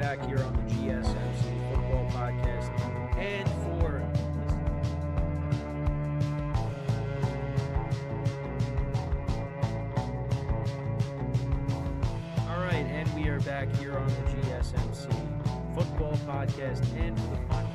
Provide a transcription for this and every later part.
back here on the GSMC Football Podcast. And we are back here on the GSMC Football Podcast. And for the final.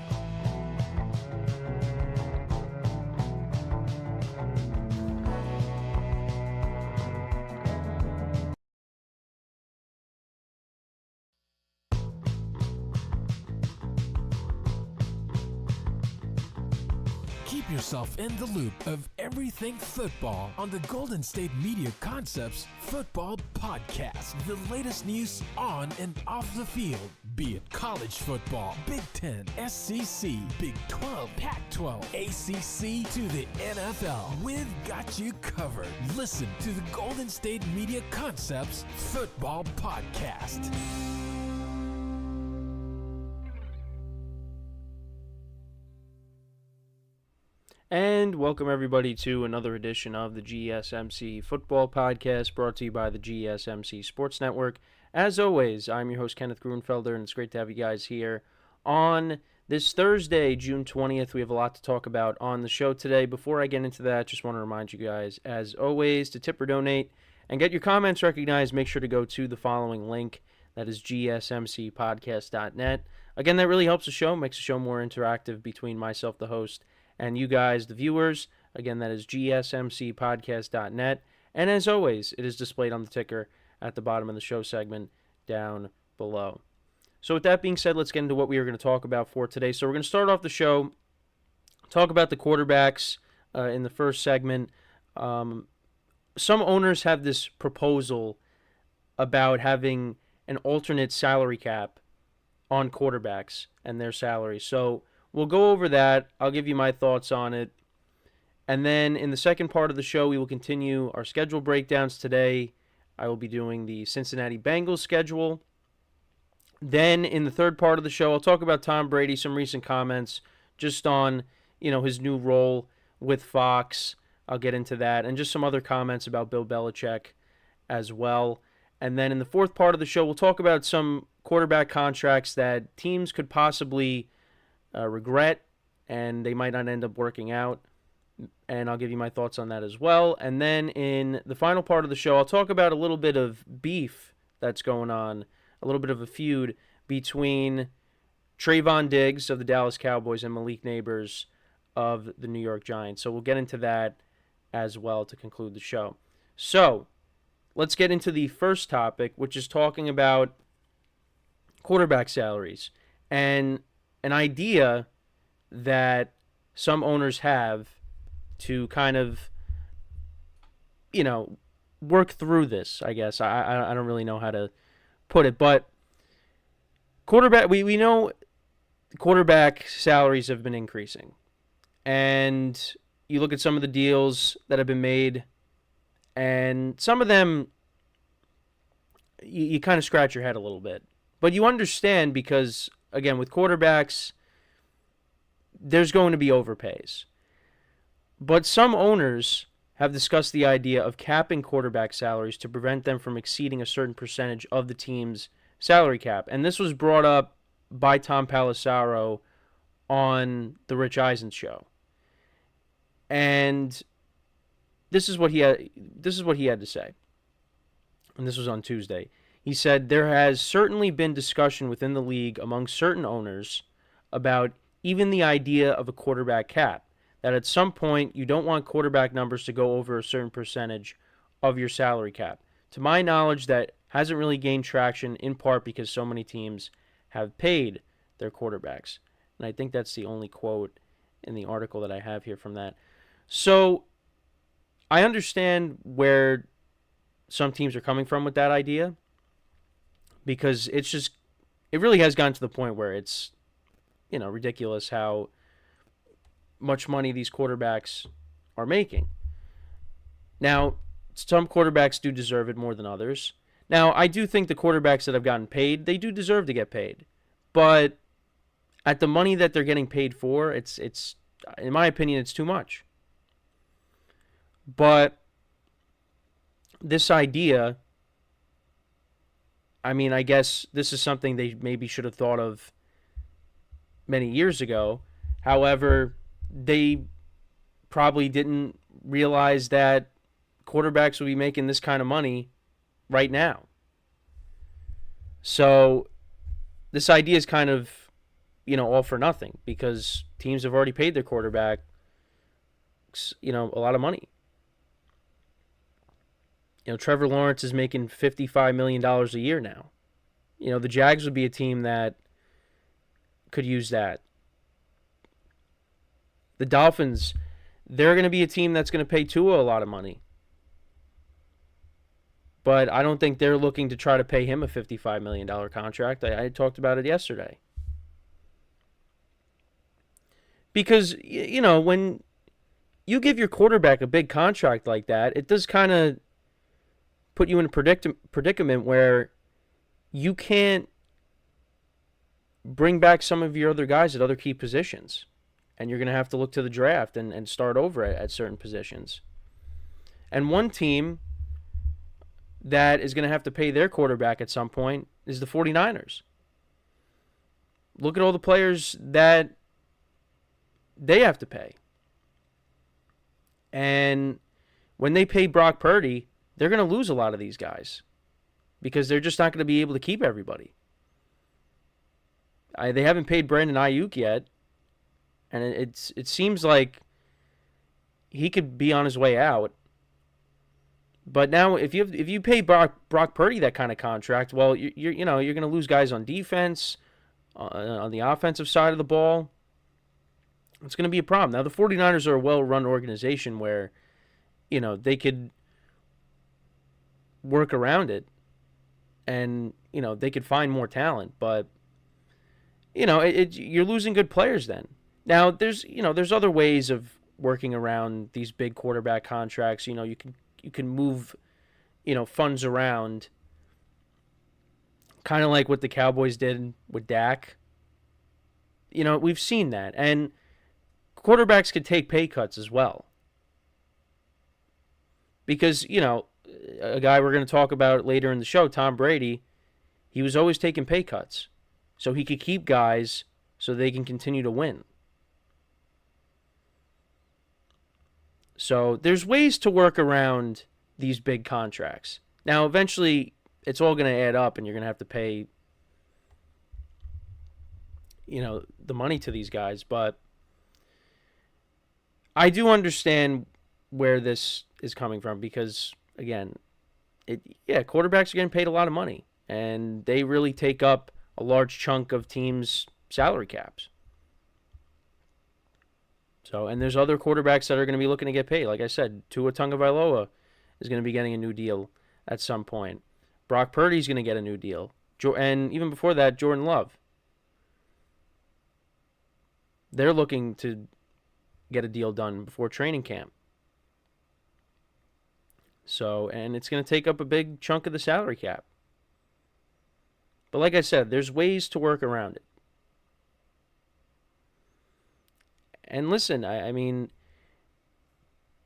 Keep yourself in the loop of everything football on the Golden State Media Concepts Football Podcast. The latest news on and off the field, be it college football, Big Ten, SEC, Big 12, Pac-12, ACC to the NFL. We've got you covered. Listen to the Golden State Media Concepts Football Podcast. And welcome everybody to another edition of the GSMC Football Podcast, brought to you by the GSMC Sports Network. As always, I'm your host, Kenneth Grunfelder, and it's great to have you guys here on this Thursday, June 20th. We have a lot to talk about on the show today. Before I get into that, just want to remind you guys, as always, to tip or donate and get your comments recognized, make sure to go to the following link. That is gsmcpodcast.net. Again, that really helps the show, makes the show more interactive between myself, the host, and you guys, the viewers. Again, that is gsmcpodcast.net. And as always, it is displayed on the ticker at the bottom of the show segment down below. So with that being said, let's get into what we are going to talk about for today. So we're going to start off the show, talk about the quarterbacks in the first segment. Some owners have this proposal about having an alternate salary cap on quarterbacks and their salaries. So we'll go over that. I'll give you my thoughts on it. And then in the second part of the show, we will continue our schedule breakdowns today. I will be doing the Cincinnati Bengals schedule. Then in the third part of the show, I'll talk about Tom Brady, some recent comments just on, his new role with Fox. I'll get into that. And just some other comments about Bill Belichick as well. And then in the fourth part of the show, we'll talk about some quarterback contracts that teams could possibly regret, and they might not end up working out, and I'll give you my thoughts on that as well. And then in the final part of the show, I'll talk about a little bit of beef that's going on, a little bit of a feud between Trayvon Diggs of the Dallas Cowboys and Malik Nabers of the New York Giants. So we'll get into that as well to conclude the show. So let's get into the first topic, which is talking about quarterback salaries and an idea that some owners have to kind of, work through this, I guess. I don't really know how to put it, but we know quarterback salaries have been increasing. And you look at some of the deals that have been made, and some of them, you kind of scratch your head a little bit. But you understand because, again, with quarterbacks, there's going to be overpays. But some owners have discussed the idea of capping quarterback salaries to prevent them from exceeding a certain percentage of the team's salary cap. And this was brought up by Tom Pelissero on the Rich Eisen show. And this is what he had to say. And this was on Tuesday. He said, there has certainly been discussion within the league among certain owners about even the idea of a quarterback cap, that at some point you don't want quarterback numbers to go over a certain percentage of your salary cap. To my knowledge, that hasn't really gained traction, in part because so many teams have paid their quarterbacks. And I think that's the only quote in the article that I have here from that. So I understand where some teams are coming from with that idea, because it really has gotten to the point where it's, ridiculous how much money these quarterbacks are making. Now, some quarterbacks do deserve it more than others. Now, I do think the quarterbacks that have gotten paid, they do deserve to get paid. But at the money that they're getting paid for, it's in my opinion, it's too much. But this idea I mean, I guess this is something they maybe should have thought of many years ago. However, they probably didn't realize that quarterbacks would be making this kind of money right now. So this idea is kind of, all for nothing because teams have already paid their quarterback, a lot of money. Trevor Lawrence is making $55 million a year now. The Jags would be a team that could use that. The Dolphins, they're going to be a team that's going to pay Tua a lot of money. But I don't think they're looking to try to pay him a $55 million contract. I talked about it yesterday. Because, when you give your quarterback a big contract like that, it does kind of put you in a predicament where you can't bring back some of your other guys at other key positions. And you're going to have to look to the draft and start over at certain positions. And one team that is going to have to pay their quarterback at some point is the 49ers. Look at all the players that they have to pay. And when they pay Brock Purdy, they're going to lose a lot of these guys because they're just not going to be able to keep everybody. They haven't paid Brandon Ayuk yet, and it seems like he could be on his way out. But now, if you pay Brock Purdy that kind of contract, well, you're going to lose guys on defense, on the offensive side of the ball. It's going to be a problem. Now, the 49ers are a well-run organization where, they could work around it, and they could find more talent. But you're losing good players then. Now, there's other ways of working around these big quarterback contracts. You can move, funds around, kind of like what the Cowboys did with Dak. We've seen that. And quarterbacks could take pay cuts as well. Because, a guy we're going to talk about later in the show, Tom Brady, he was always taking pay cuts. So he could keep guys so they can continue to win. So there's ways to work around these big contracts. Now, eventually, it's all going to add up, and you're going to have to pay, the money to these guys. But I do understand where this is coming from because, again, quarterbacks are getting paid a lot of money, and they really take up a large chunk of teams' salary caps. So, and there's other quarterbacks that are going to be looking to get paid. Like I said, Tua Tagovailoa is going to be getting a new deal at some point. Brock Purdy's going to get a new deal. And even before that, Jordan Love. They're looking to get a deal done before training camp. So, and it's going to take up a big chunk of the salary cap. But like I said, there's ways to work around it. And listen, I mean,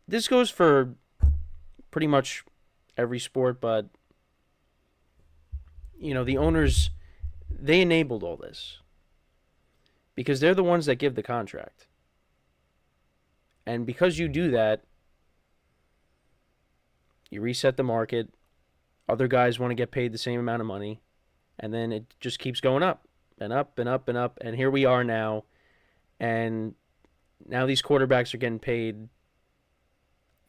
this goes for pretty much every sport, but, the owners, they enabled all this because they're the ones that give the contract. And because you do that, you reset the market, other guys want to get paid the same amount of money, and then it just keeps going up and up and up and up. And here we are now, and now these quarterbacks are getting paid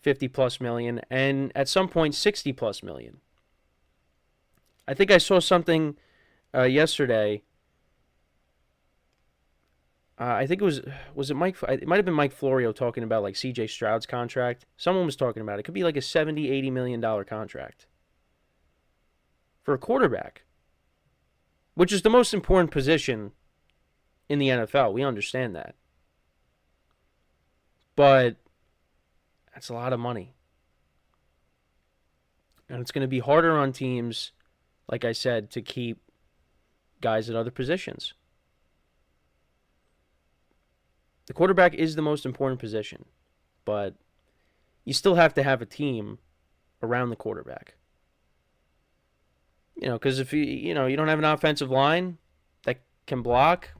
$50+ million, and at some point $60+ million. I think I saw something yesterday. I think was it Mike? It might have been Mike Florio talking about like C.J. Stroud's contract. Someone was talking about it. It could be like a $70-80 million contract for a quarterback, which is the most important position in the NFL. We understand that. But that's a lot of money. And it's going to be harder on teams, like I said, to keep guys at other positions. The quarterback is the most important position, but you still have to have a team around the quarterback. Because if you don't have an offensive line that can block,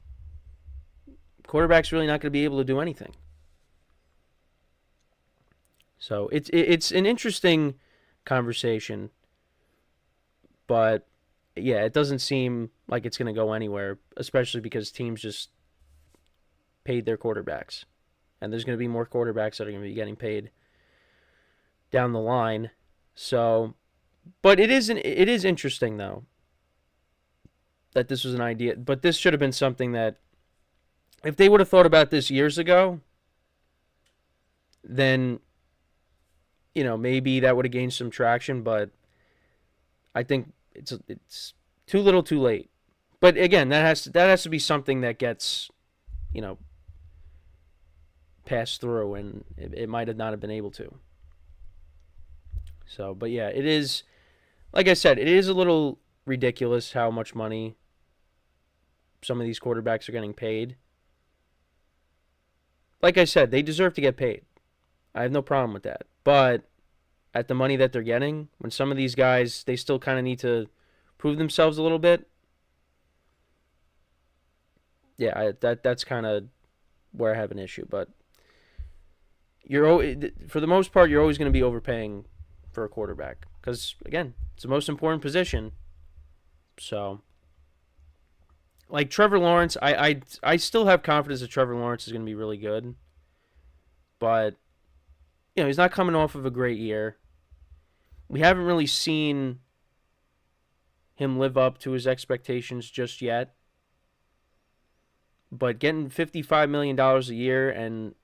quarterback's really not going to be able to do anything. So it's an interesting conversation, but yeah, it doesn't seem like it's going to go anywhere, especially because teams just paid their quarterbacks, and there's going to be more quarterbacks that are going to be getting paid down the line. So, but it is interesting though that this was an idea, but this should have been something that if they would have thought about this years ago, then maybe that would have gained some traction, but I think it's too little, too late. But again, that has to be something that gets, passed through, and it might have not have been able to. So, but yeah, it is, like I said, it is a little ridiculous how much money some of these quarterbacks are getting paid. Like I said, they deserve to get paid. I have no problem with that. But at the money that they're getting, when some of these guys, they still kind of need to prove themselves a little bit. Yeah, that's kind of where I have an issue. But for the most part, you're always going to be overpaying for a quarterback because, again, it's the most important position. So, like Trevor Lawrence, I still have confidence that Trevor Lawrence is going to be really good. But, he's not coming off of a great year. We haven't really seen him live up to his expectations just yet. But getting $55 million a year, and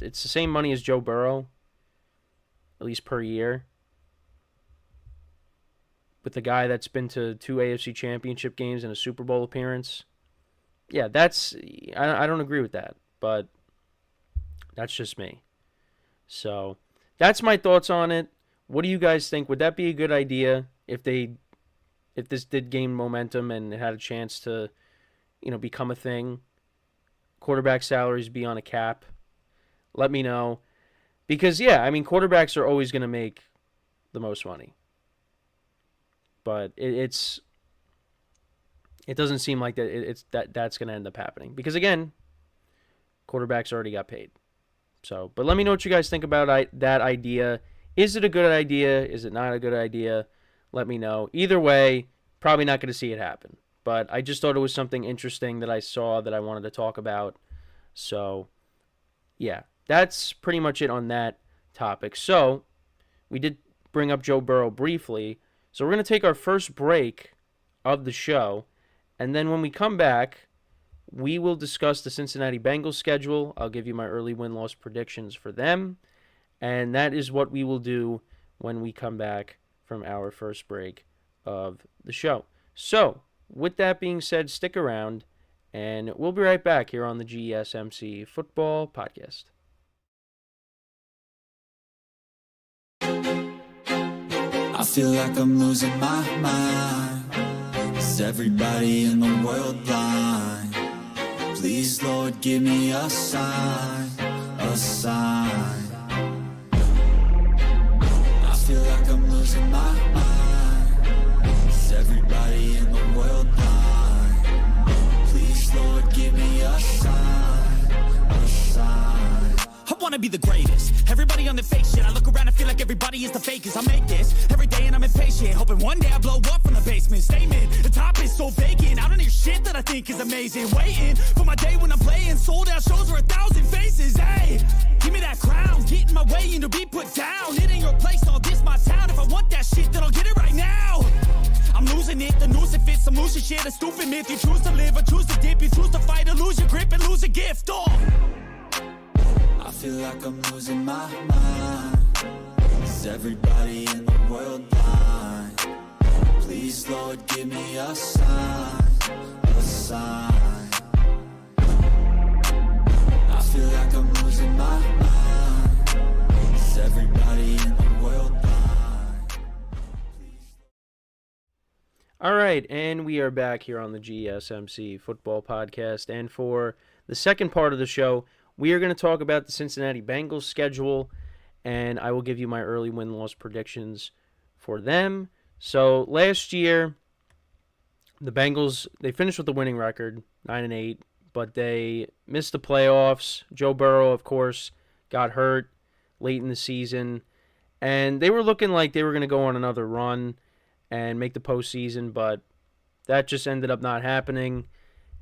it's the same money as Joe Burrow, at least per year, with the guy that's been to 2 AFC Championship games and a Super Bowl appearance. Yeah, I don't agree with that, but that's just me. So that's my thoughts on it. What do you guys think? Would that be a good idea if this did gain momentum and it had a chance to, become a thing? Quarterback salaries be on a cap. Let me know. Because, yeah, quarterbacks are always going to make the most money. But it doesn't seem like that's going to end up happening. Because, again, quarterbacks already got paid. So, but let me know what you guys think about that idea. Is it a good idea? Is it not a good idea? Let me know. Either way, probably not going to see it happen. But I just thought it was something interesting that I saw that I wanted to talk about. So, yeah, that's pretty much it on that topic. So, we did bring up Joe Burrow briefly. So, we're going to take our first break of the show. And then when we come back, we will discuss the Cincinnati Bengals schedule. I'll give you my early win-loss predictions for them. And that is what we will do when we come back from our first break of the show. So, with that being said, stick around, and we'll be right back here on the GSMC Football Podcast. I feel like I'm losing my mind. Is everybody in the world blind? Please, Lord, give me a sign, a sign. I feel like I'm losing my mind. Is everybody in the world blind? Please, Lord, give me a sign, a sign. I wanna be the greatest. Everybody on the fake shit. I look around and feel like everybody is the fakest. I make this every day and I'm impatient, hoping one day I blow up from the basement. Statement, the top is so vacant. I don't hear shit that I think is amazing. Waiting for my day when I'm playing sold out shows for 1,000 faces. Hey, give me that crown, get in my way and to be put down. It ain't your place, all this my town. If I want that shit, then I'll get it right now. I'm losing it, the noose it fits. I'm losing shit, a stupid myth. You choose to live or choose to dip. You choose to fight or lose your grip and lose a gift. Oh, I feel like I'm losing my mind. Is everybody in the world blind? Please, Lord, give me a sign, a sign. I feel like I'm losing my mind. Is everybody in the world blind? All right, and we are back here on the GSMC Football Podcast. And for the second part of the show, we are going to talk about the Cincinnati Bengals schedule, and I will give you my early win-loss predictions for them. So last year, the Bengals, they finished with a winning record, 9-8, but they missed the playoffs. Joe Burrow, of course, got hurt late in the season, and they were looking like they were going to go on another run and make the postseason, but that just ended up not happening,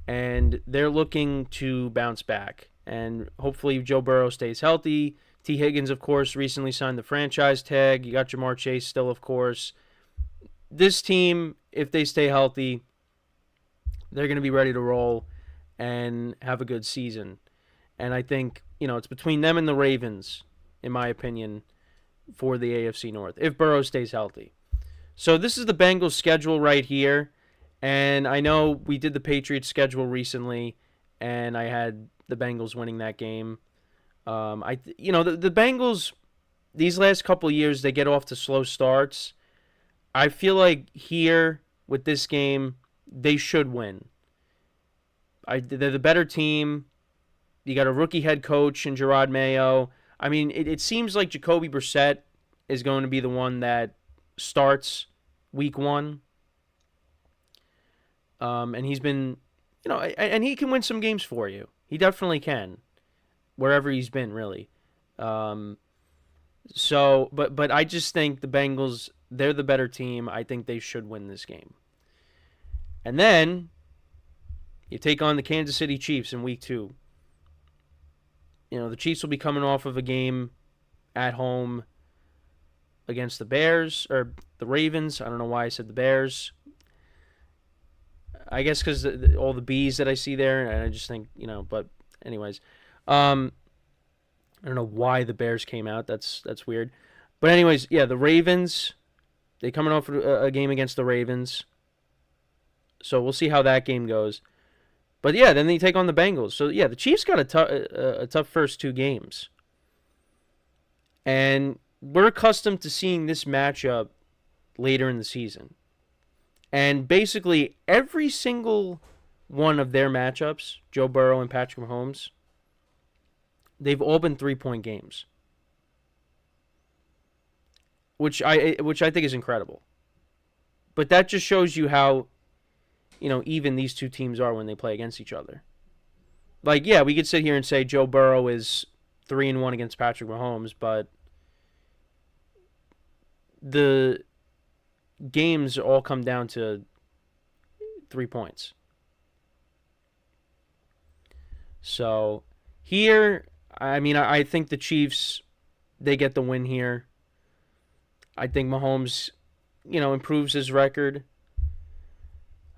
and they're looking to bounce back, and hopefully Joe Burrow stays healthy. T. Higgins, of course, recently signed the franchise tag. You got Jamar Chase still, of course. This team, if they stay healthy, they're going to be ready to roll and have a good season. And I think, it's between them and the Ravens, in my opinion, for the AFC North, if Burrow stays healthy. So this is the Bengals schedule right here. And I know we did the Patriots schedule recently, and I had the Bengals winning that game. The Bengals, these last couple of years, they get off to slow starts. I feel like here, with this game, they should win. They're the better team. You got a rookie head coach in Gerard Mayo. I mean, it seems like Jacoby Brissett is going to be the one that starts week 1. And he's been, and he can win some games for you. He definitely can, wherever he's been, really. But I just think the Bengals, they're the better team. I think they should win this game. And then you take on the Kansas City Chiefs in week 2. The Chiefs will be coming off of a game at home against the Bears, or the Ravens. I don't know why I said the Bears. I guess because all the B's that I see there, and I just think, but anyways. I don't know why the Bears came out. That's weird. But anyways, yeah, the Ravens, they coming off a game against the Ravens. So we'll see how that game goes. But yeah, then they take on the Bengals. So yeah, the Chiefs got a tough first 2 games. And we're accustomed to seeing this matchup later in the season. And basically every single one of their matchups, Joe Burrow and Patrick Mahomes, they've all been 3-point games. Which I think is incredible. But that just shows you how, even these two teams are when they play against each other. Like, yeah, we could sit here and say Joe Burrow is 3-1 against Patrick Mahomes, but the games all come down to 3 points. So here, I think the Chiefs, they get the win here. I think Mahomes, improves his record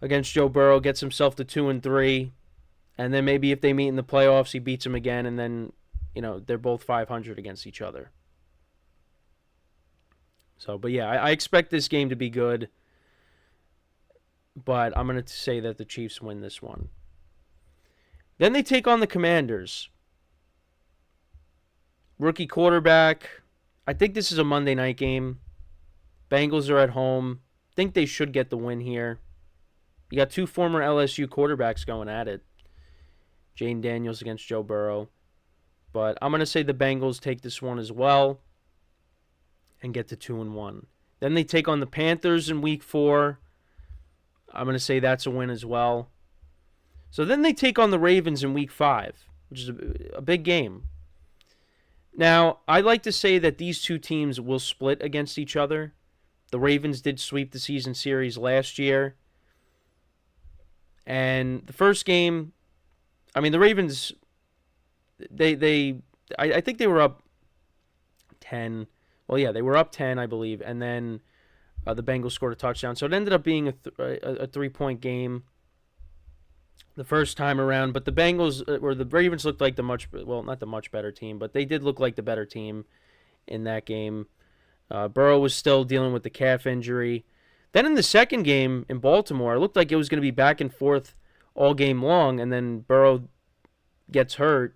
against Joe Burrow, gets himself to 2-3, and then maybe if they meet in the playoffs, he beats him again, and then, they're both 500 against each other. So, but yeah, I expect this game to be good, but I'm going to say that the Chiefs win this one. Then they take on the Commanders. Rookie quarterback. I think this is a Monday night game. Bengals are at home. Think they should get the win here. You got 2 former LSU quarterbacks going at it. Jane Daniels against Joe Burrow. But I'm going to say the Bengals take this one as well and get to 2-1. Then they take on the Panthers in week 4. I'm going to say that's a win as well. So then they take on the Ravens in week 5, which is a big game. Now, I like to say that these two teams will split against each other. The Ravens did sweep the season series last year. And the first game, the Ravens, I think they were up 10. Well, yeah, they were up 10, I believe, and then the Bengals scored a touchdown. So it ended up being a 3-point game the first time around. But the Bengals, or the Ravens, looked like not the much better team, but they did look like the better team in that game. Burrow was still dealing with the calf injury. Then in the second game in Baltimore, it looked like it was going to be back and forth all game long, and then Burrow gets hurt,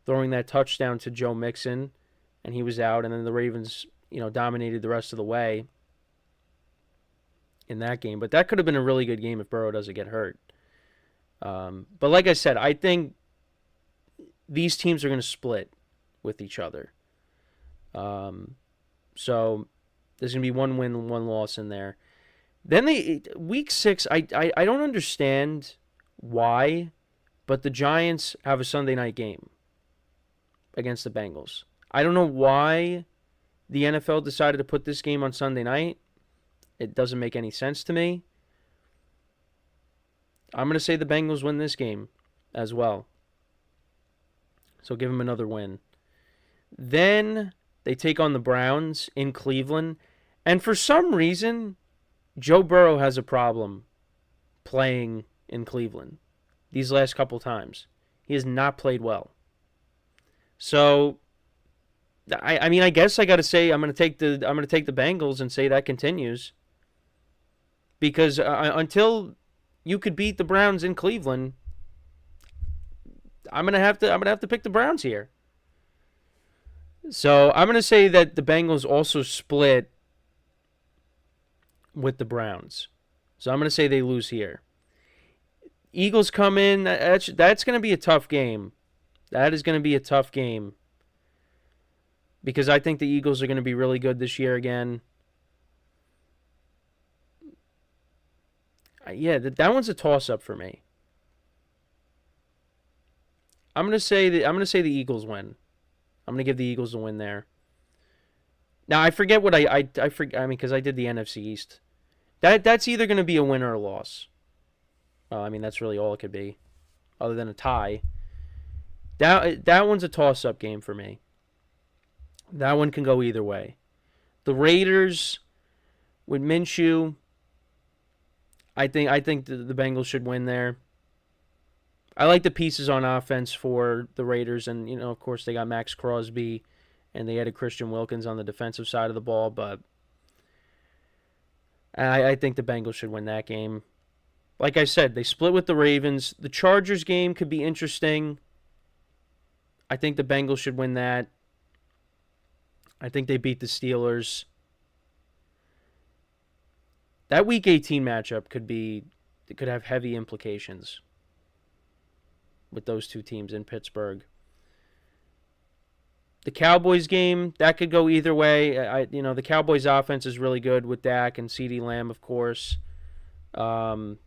throwing that touchdown to Joe Mixon, and he was out, and then the Ravens, dominated the rest of the way in that game. But that could have been a really good game if Burrow doesn't get hurt. But like I said, I think these teams are going to split with each other. So there's going to be 1 win, 1 loss in there. Then week 6, I don't understand why, but the Giants have a Sunday night game against the Bengals. I don't know why the NFL decided to put this game on Sunday night. It doesn't make any sense to me. I'm going to say the Bengals win this game as well. So give them another win. Then they take on the Browns in Cleveland. And for some reason, Joe Burrow has a problem playing in Cleveland these last couple times. He has not played well. So, I mean, I guess I got to say I'm going to take the Bengals and say that continues. Because until you could beat the Browns in Cleveland, I'm gonna have to pick the Browns here. So I'm gonna say that the Bengals also split with the Browns. So I'm gonna say they lose here. Eagles come in. That's gonna be a tough game. That is gonna be a tough game. Because I think the Eagles are gonna be really good this year again. Yeah, that one's a toss-up for me. I'm gonna say the Eagles win. I'm gonna give the Eagles a win there. Now I forget what I forget. I mean, because I did the NFC East. That's either gonna be a win or a loss. I mean, that's really all it could be, other than a tie. That one's a toss-up game for me. That one can go either way. The Raiders with Minshew. I think the Bengals should win there. I like the pieces on offense for the Raiders, and of course they got Max Crosby, and they added Christian Wilkins on the defensive side of the ball. But I think the Bengals should win that game. Like I said, they split with the Ravens. The Chargers game could be interesting. I think the Bengals should win that. I think they beat the Steelers. That Week 18 matchup could have heavy implications with those two teams in Pittsburgh. The Cowboys game, that could go either way. The Cowboys offense is really good with Dak and CeeDee Lamb, of course. The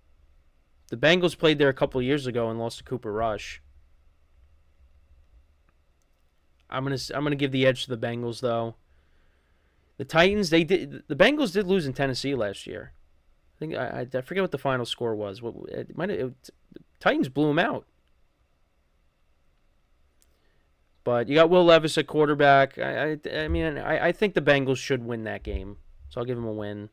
Bengals played there a couple of years ago and lost to Cooper Rush. I'm gonna give the edge to the Bengals though. The Titans, the Bengals did lose in Tennessee last year. I think I forget what the final score was. Titans blew them out. But you got Will Levis at quarterback. I think the Bengals should win that game, so I'll give them a win.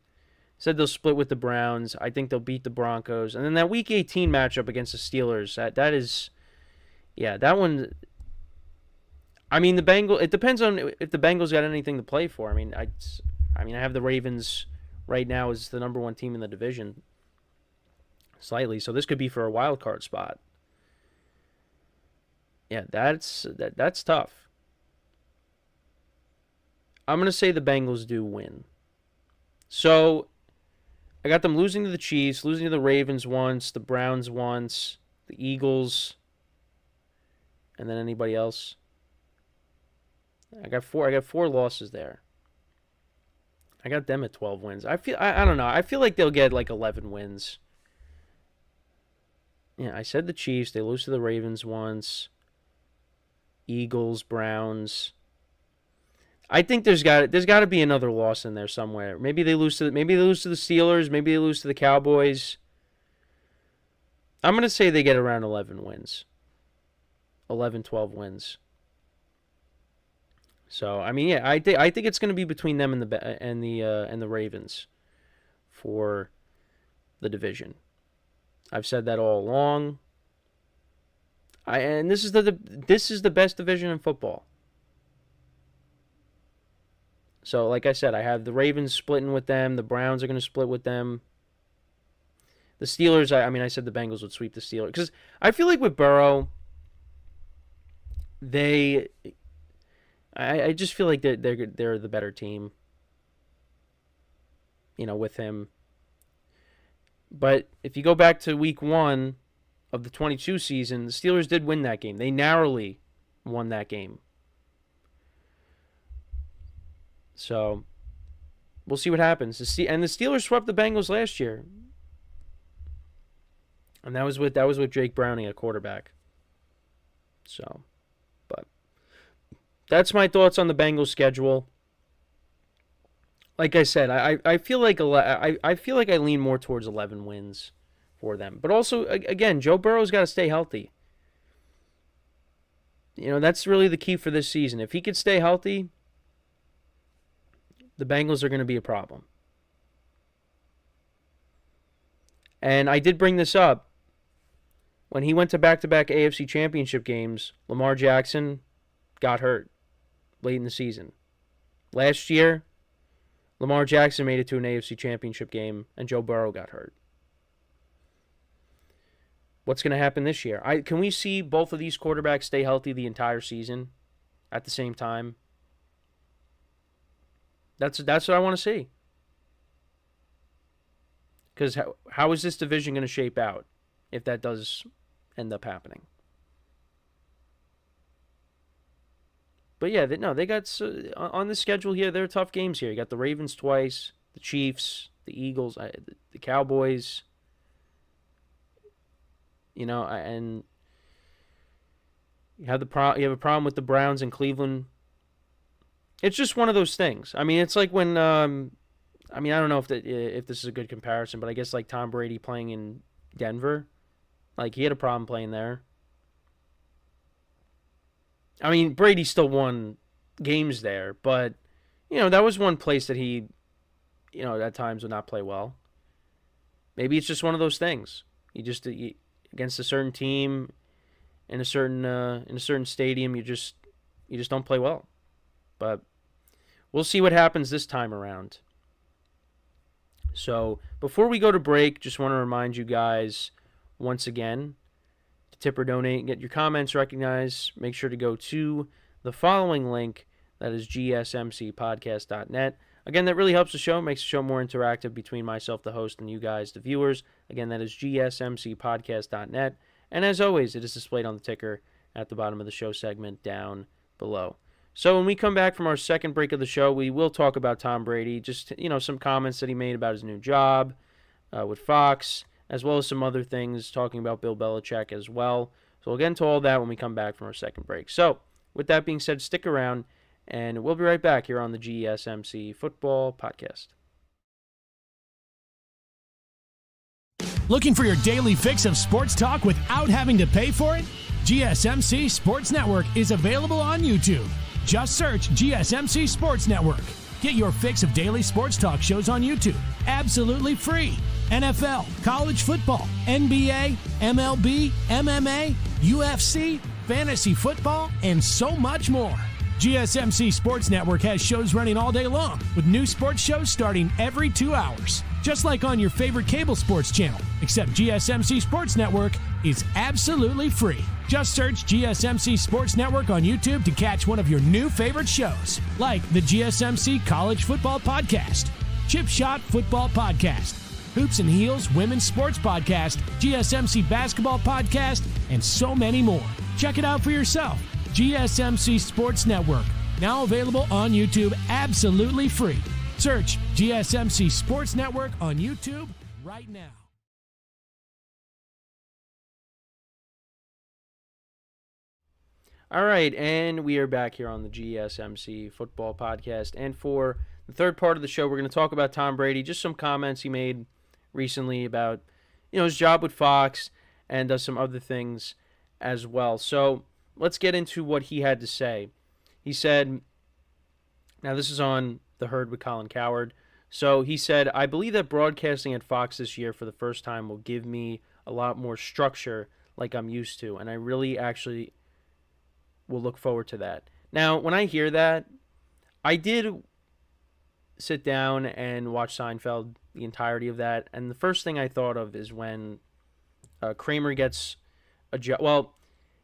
Said they'll split with the Browns. I think they'll beat the Broncos, and then that Week 18 matchup against the Steelers. That one. I mean, it depends on if the Bengals got anything to play for. I have the Ravens right now as the number 1 team in the division, slightly. So this could be for a wild card spot. Yeah, that's tough. I'm gonna say the Bengals do win. So I got them losing to the Chiefs, losing to the Ravens once, the Browns once, the Eagles, and then anybody else. I got four losses there. I got them at 12 wins. I don't know. I feel like they'll get like 11 wins. Yeah, I said the Chiefs. They lose to the Ravens once. Eagles, Browns. I think there's got to be another loss in there somewhere. Maybe they lose to the Steelers. Maybe they lose to the Cowboys. I'm going to say they get around 11 wins. 11, 12 wins. So I think it's going to be between them and the Ravens for the division. I've said that all along. This is the best division in football. So like I said, I have the Ravens splitting with them. The Browns are going to split with them. The Steelers, I said the Bengals would sweep the Steelers because I feel like with Burrow, I just feel like they're the better team. With him. But if you go back to Week 1 of the 22 season, the Steelers did win that game. They narrowly won that game. So we'll see what happens. And the Steelers swept the Bengals last year. And that was with Jake Browning at quarterback. So, but that's my thoughts on the Bengals schedule. Like I said, I feel like I lean more towards 11 wins for them. But also, again, Joe Burrow's got to stay healthy. That's really the key for this season. If he could stay healthy, the Bengals are going to be a problem. And I did bring this up. When he went to back-to-back AFC Championship games, Lamar Jackson got hurt late in the season. Last year, Lamar Jackson made it to an AFC Championship game, and Joe Burrow got hurt. What's going to happen this year? Can we see both of these quarterbacks stay healthy the entire season at the same time? That's what I want to see. Because how is this division going to shape out if that does end up happening? But yeah, they got on the schedule here. There are tough games here. You got the Ravens twice, the Chiefs, the Eagles, the Cowboys. And you have a problem with the Browns in Cleveland. It's just one of those things. I mean, it's like when I don't know if this is a good comparison, but I guess like Tom Brady playing in Denver, like he had a problem playing there. I mean, Brady still won games there, but that was one place that he, at times would not play well. Maybe it's just one of those things. Against a certain team in a certain stadium, you just don't play well. But we'll see what happens this time around. So before we go to break, just want to remind you guys once again to tip or donate and get your comments recognized. Make sure to go to the following link, that is gsmcpodcast.net. Again, that really helps the show, makes the show more interactive between myself, the host, and you guys, the viewers. Again, that is gsmcpodcast.net. And as always, it is displayed on the ticker at the bottom of the show segment down below. So when we come back from our second break of the show, we will talk about Tom Brady, just, some comments that he made about his new job with Fox, as well as some other things, talking about Bill Belichick as well. So we'll get into all that when we come back from our second break. So with that being said, stick around, and we'll be right back here on the GSMC Football Podcast. Looking for your daily fix of sports talk without having to pay for it? GSMC Sports Network is available on YouTube. Just search GSMC Sports Network. Get your fix of daily sports talk shows on YouTube, absolutely free. NFL, college football, NBA, MLB, MMA, UFC, fantasy football, and so much more. GSMC Sports Network has shows running all day long, with new sports shows starting every 2 hours. Just like on your favorite cable sports channel, except GSMC Sports Network is absolutely free. Just search GSMC Sports Network on YouTube to catch one of your new favorite shows, like the GSMC College Football Podcast, Chip Shot Football Podcast, Hoops and Heels Women's Sports Podcast, GSMC Basketball Podcast, and so many more. Check it out for yourself. GSMC Sports Network, now available on YouTube absolutely free. Search GSMC Sports Network on YouTube right now. All right, and we are back here on the GSMC Football Podcast. And for the third part of the show, we're going to talk about Tom Brady, just some comments he made recently about, his job with Fox and some other things as well. So let's get into what he had to say. He said, now this is on The Herd with Colin Cowherd. So he said, I believe that broadcasting at Fox this year for the first time will give me a lot more structure like I'm used to. And I really actually will look forward to that. Now, when I hear that, I did sit down and watch Seinfeld, the entirety of that. And the first thing I thought of is when Kramer gets a job. Well,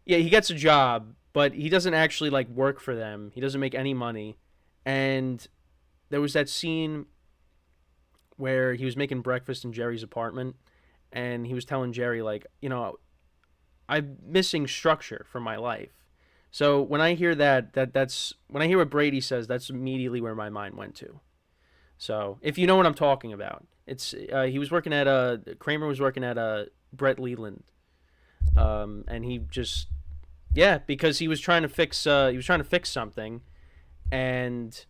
yeah, he gets a job, but he doesn't actually work for them. He doesn't make any money. And there was that scene where he was making breakfast in Jerry's apartment, and he was telling Jerry, I'm missing structure for my life. So when I hear that's when I hear what Brady says, that's immediately where my mind went to. So if you know what I'm talking about, it's he was working at Kramer was working at Brett Leland, and he just because he was trying to fix something, and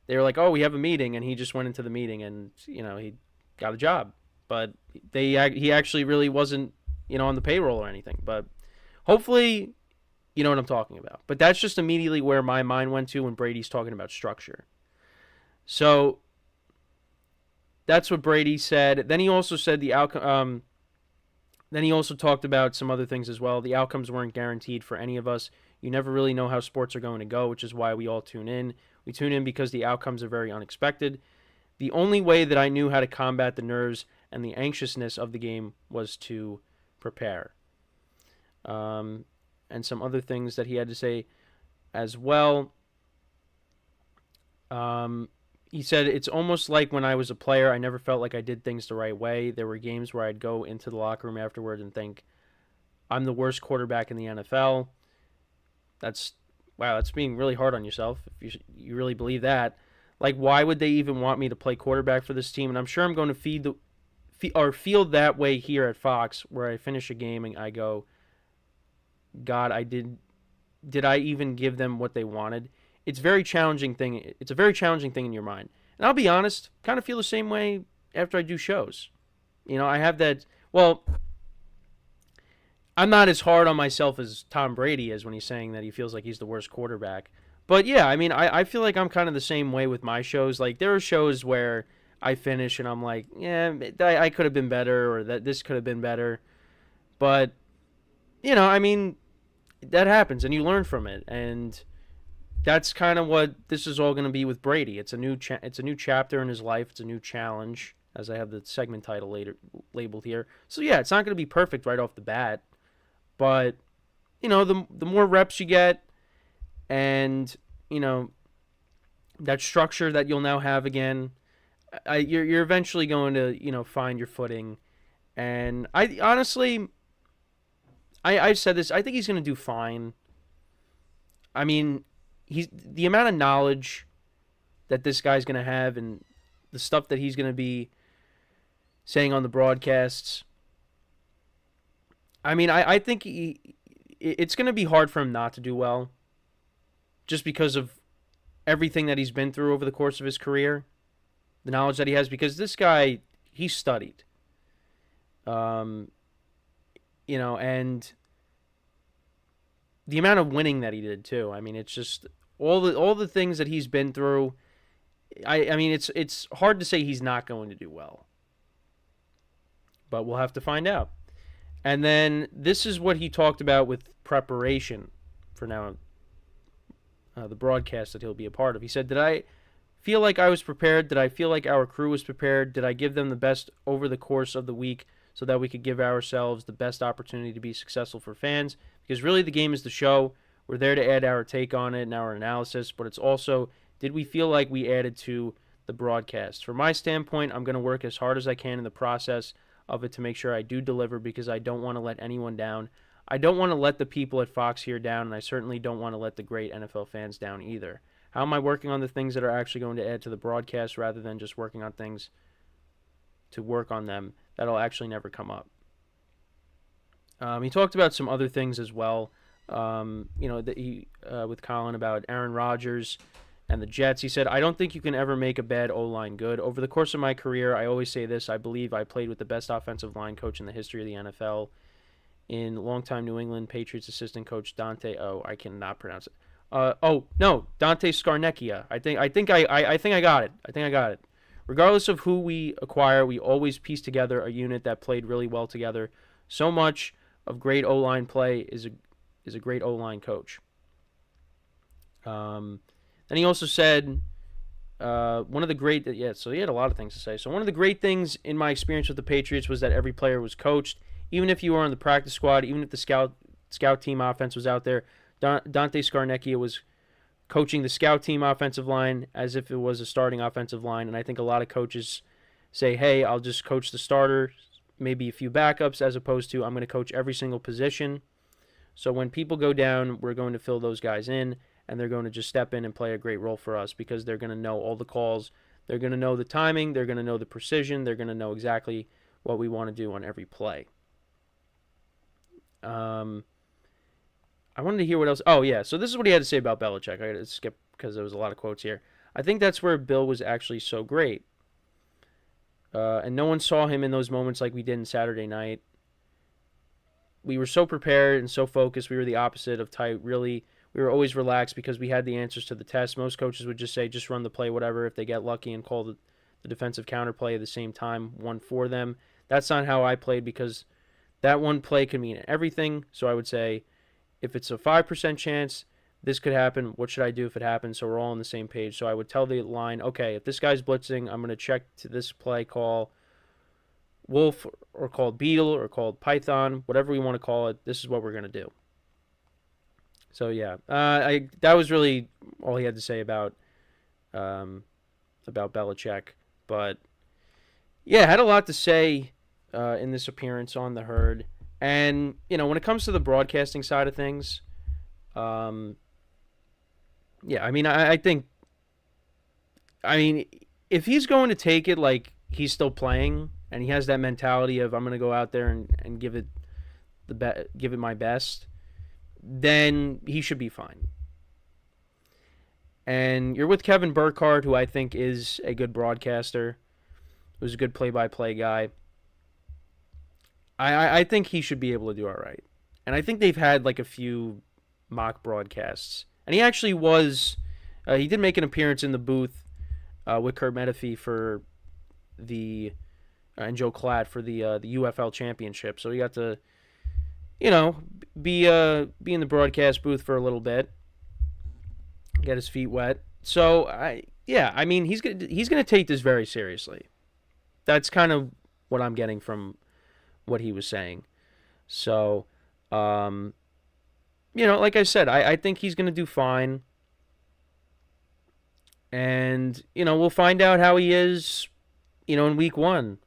they were like, oh, we have a meeting, and he just went into the meeting, and he got a job, but he actually really wasn't on the payroll or anything, but hopefully you know what I'm talking about. But that's just immediately where my mind went to when Brady's talking about structure. So that's what Brady said. Then he also said the outcome. Then he also talked about some other things as well. The outcomes weren't guaranteed for any of us. You never really know how sports are going to go, which is why we all tune in. We tune in because the outcomes are very unexpected. The only way that I knew how to combat the nerves and the anxiousness of the game was to prepare. And some other things that he had to say as well. He said, it's almost like when I was a player, I never felt like I did things the right way. There were games where I'd go into the locker room afterward and think, I'm the worst quarterback in the NFL. That's being really hard on yourself if you really believe that. Like, why would they even want me to play quarterback for this team? And I'm sure I'm going to feel that way here at Fox, where I finish a game and I go, God, did I even give them what they wanted? It's a very challenging thing in your mind. And I'll be honest, kind of feel the same way after I do shows. I have that, I'm not as hard on myself as Tom Brady is when he's saying that he feels like he's the worst quarterback. But yeah, I feel like I'm kind of the same way with my shows. Like, there are shows where I finish and I'm like, yeah, I could have been better, or that this could have been better. But, that happens and you learn from it. And that's kind of what this is all going to be with Brady. It's a new chapter in his life. It's a new challenge, as I have the segment title labeled here. So yeah, it's not going to be perfect right off the bat, but the more reps you get, and that structure that you'll now have again, you're eventually going to find your footing. And I honestly, I've said this. I think he's going to do fine. The amount of knowledge that this guy's going to have and the stuff that he's going to be saying on the broadcasts, I think it's going to be hard for him not to do well, just because of everything that he's been through over the course of his career, the knowledge that he has, because this guy, he studied. And the amount of winning that he did too. It's just all the things that he's been through. It's hard to say he's not going to do well, but we'll have to find out. And then this is what he talked about with preparation for now, the broadcast that he'll be a part of. He said, did I feel like I was prepared? Did I feel like our crew was prepared? Did I give them the best over the course of the week so that we could give ourselves the best opportunity to be successful for fans? Because really the game is the show. We're there to add our take on it and our analysis, but it's also, did we feel like we added to the broadcast? From my standpoint, I'm going to work as hard as I can in the process of it to make sure I do deliver, because I don't want to let anyone down. I don't want to let the people at Fox here down, and I certainly don't want to let the great NFL fans down either. How am I working on the things that are actually going to add to the broadcast rather than just working on things to work on them that'll actually never come up? He talked about some other things as well. With Colin about Aaron Rodgers and the Jets. He said, I don't think you can ever make a bad O-line good. Over the course of my career, I always say this, I believe I played with the best offensive line coach in the history of the NFL, in longtime New England Patriots assistant coach Dante. Oh, I cannot pronounce it. Dante Scarnecchia. I think I got it. Regardless of who we acquire, we always piece together a unit that played really well together. So much of great O-line play is a great O-line coach. Then he also said one of the great, so he had a lot of things to say. So one of the great things in my experience with the Patriots was that every player was coached. Even if you were on the practice squad, even if the scout team offense was out there, Dante Scarnecchia was coaching the scout team offensive line as if it was a starting offensive line. And I think a lot of coaches say, hey, I'll just coach the starter, maybe a few backups, as opposed to I'm going to coach every single position. So when people go down, we're going to fill those guys in, and they're going to just step in and play a great role for us because they're going to know all the calls. They're going to know the timing. They're going to know the precision. They're going to know exactly what we want to do on every play. I wanted to hear what else. Oh, yeah. So this is what he had to say about Belichick. I got to skip because there was a lot of quotes here. I think that's where Bill was actually so great. And no one saw him in those moments like we did on Saturday night. We were so prepared and so focused. We were the opposite of tight. Really, we were always relaxed because we had the answers to the test. Most coaches would just say, just run the play, whatever. If they get lucky and call the defensive counterplay at the same time, one for them. That's not how I played because that one play can mean everything. So I would say, if it's a 5% chance, this could happen. What should I do if it happens? So we're all on the same page. So I would tell the line, okay, if this guy's blitzing, I'm going to check to this play, call Wolf or called Beetle or called Python, whatever we want to call it. This is what we're going to do. So yeah, that was really all he had to say about Belichick. But yeah, had a lot to say in this appearance on the Herd. And when it comes to the broadcasting side of things, yeah, I mean, I think, if he's going to take it like he's still playing and he has that mentality of I'm going to go out there and give it my best, then he should be fine. And you're with Kevin Burkhardt, who I think is a good broadcaster, who's a good play-by-play guy. I think he should be able to do all right. And I think they've had like a few mock broadcasts. And he actually was, he did make an appearance in the booth with Kurt Menefee for and Joe Klatt for the UFL championship. So he got to, be in the broadcast booth for a little bit, get his feet wet. So he's gonna take this very seriously. That's kind of what I'm getting from what he was saying. So, like I said, I think he's going to do fine. And, we'll find out how he is, in week 1.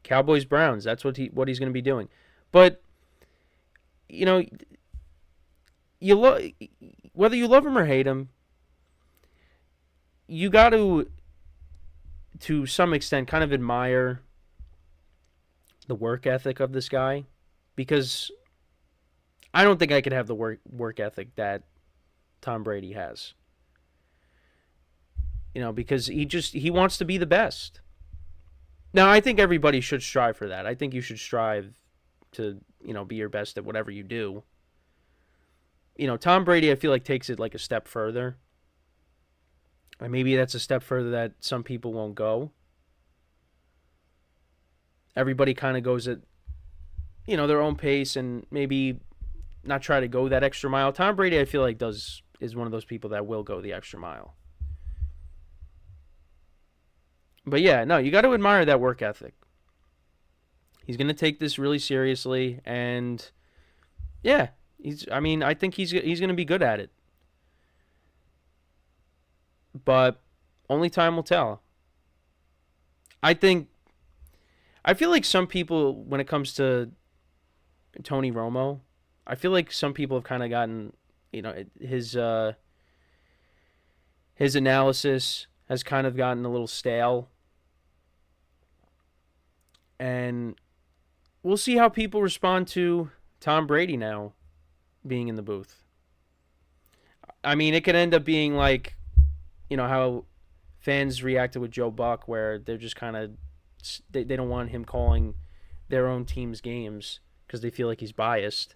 Cowboys-Browns, that's what he's going to be doing. But, whether you love him or hate him, you got to some extent, kind of admire the work ethic of this guy, because I don't think I could have the work ethic that Tom Brady has. Because he wants to be the best. Now, I think everybody should strive for that. I think you should strive to, be your best at whatever you do. Tom Brady, I feel like, takes it like a step further. And maybe that's a step further that some people won't go. Everybody kind of goes at, their own pace and maybe not try to go that extra mile. Tom Brady, I feel like, is one of those people that will go the extra mile. But yeah, no, you got to admire that work ethic. He's going to take this really seriously, and yeah, I think he's going to be good at it. But only time will tell. I feel like some people, when it comes to Tony Romo, I feel like some people have kind of gotten, his analysis has kind of gotten a little stale. And we'll see how people respond to Tom Brady now being in the booth. It could end up being like, how fans reacted with Joe Buck, where they're just kind of, they don't want him calling their own team's games because they feel like he's biased.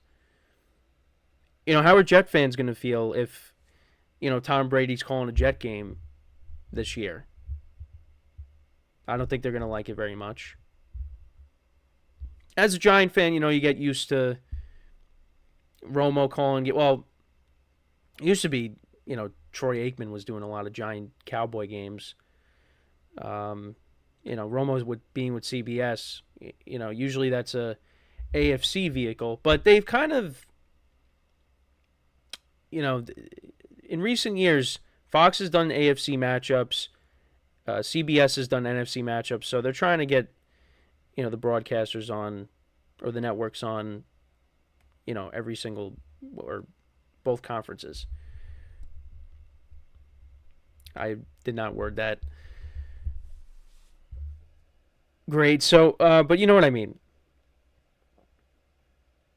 How are Jet fans going to feel if, Tom Brady's calling a Jet game this year? I don't think they're going to like it very much. As a Giant fan, you get used to Romo calling it. Well, it used to be, Troy Aikman was doing a lot of Giant Cowboy games. Romo's being with CBS, usually that's a AFC vehicle, but they've kind of, in recent years, Fox has done AFC matchups, CBS has done NFC matchups, so they're trying to get, the broadcasters on, or the networks on, every single, or both conferences. I did not word that great. So, but you know what I mean.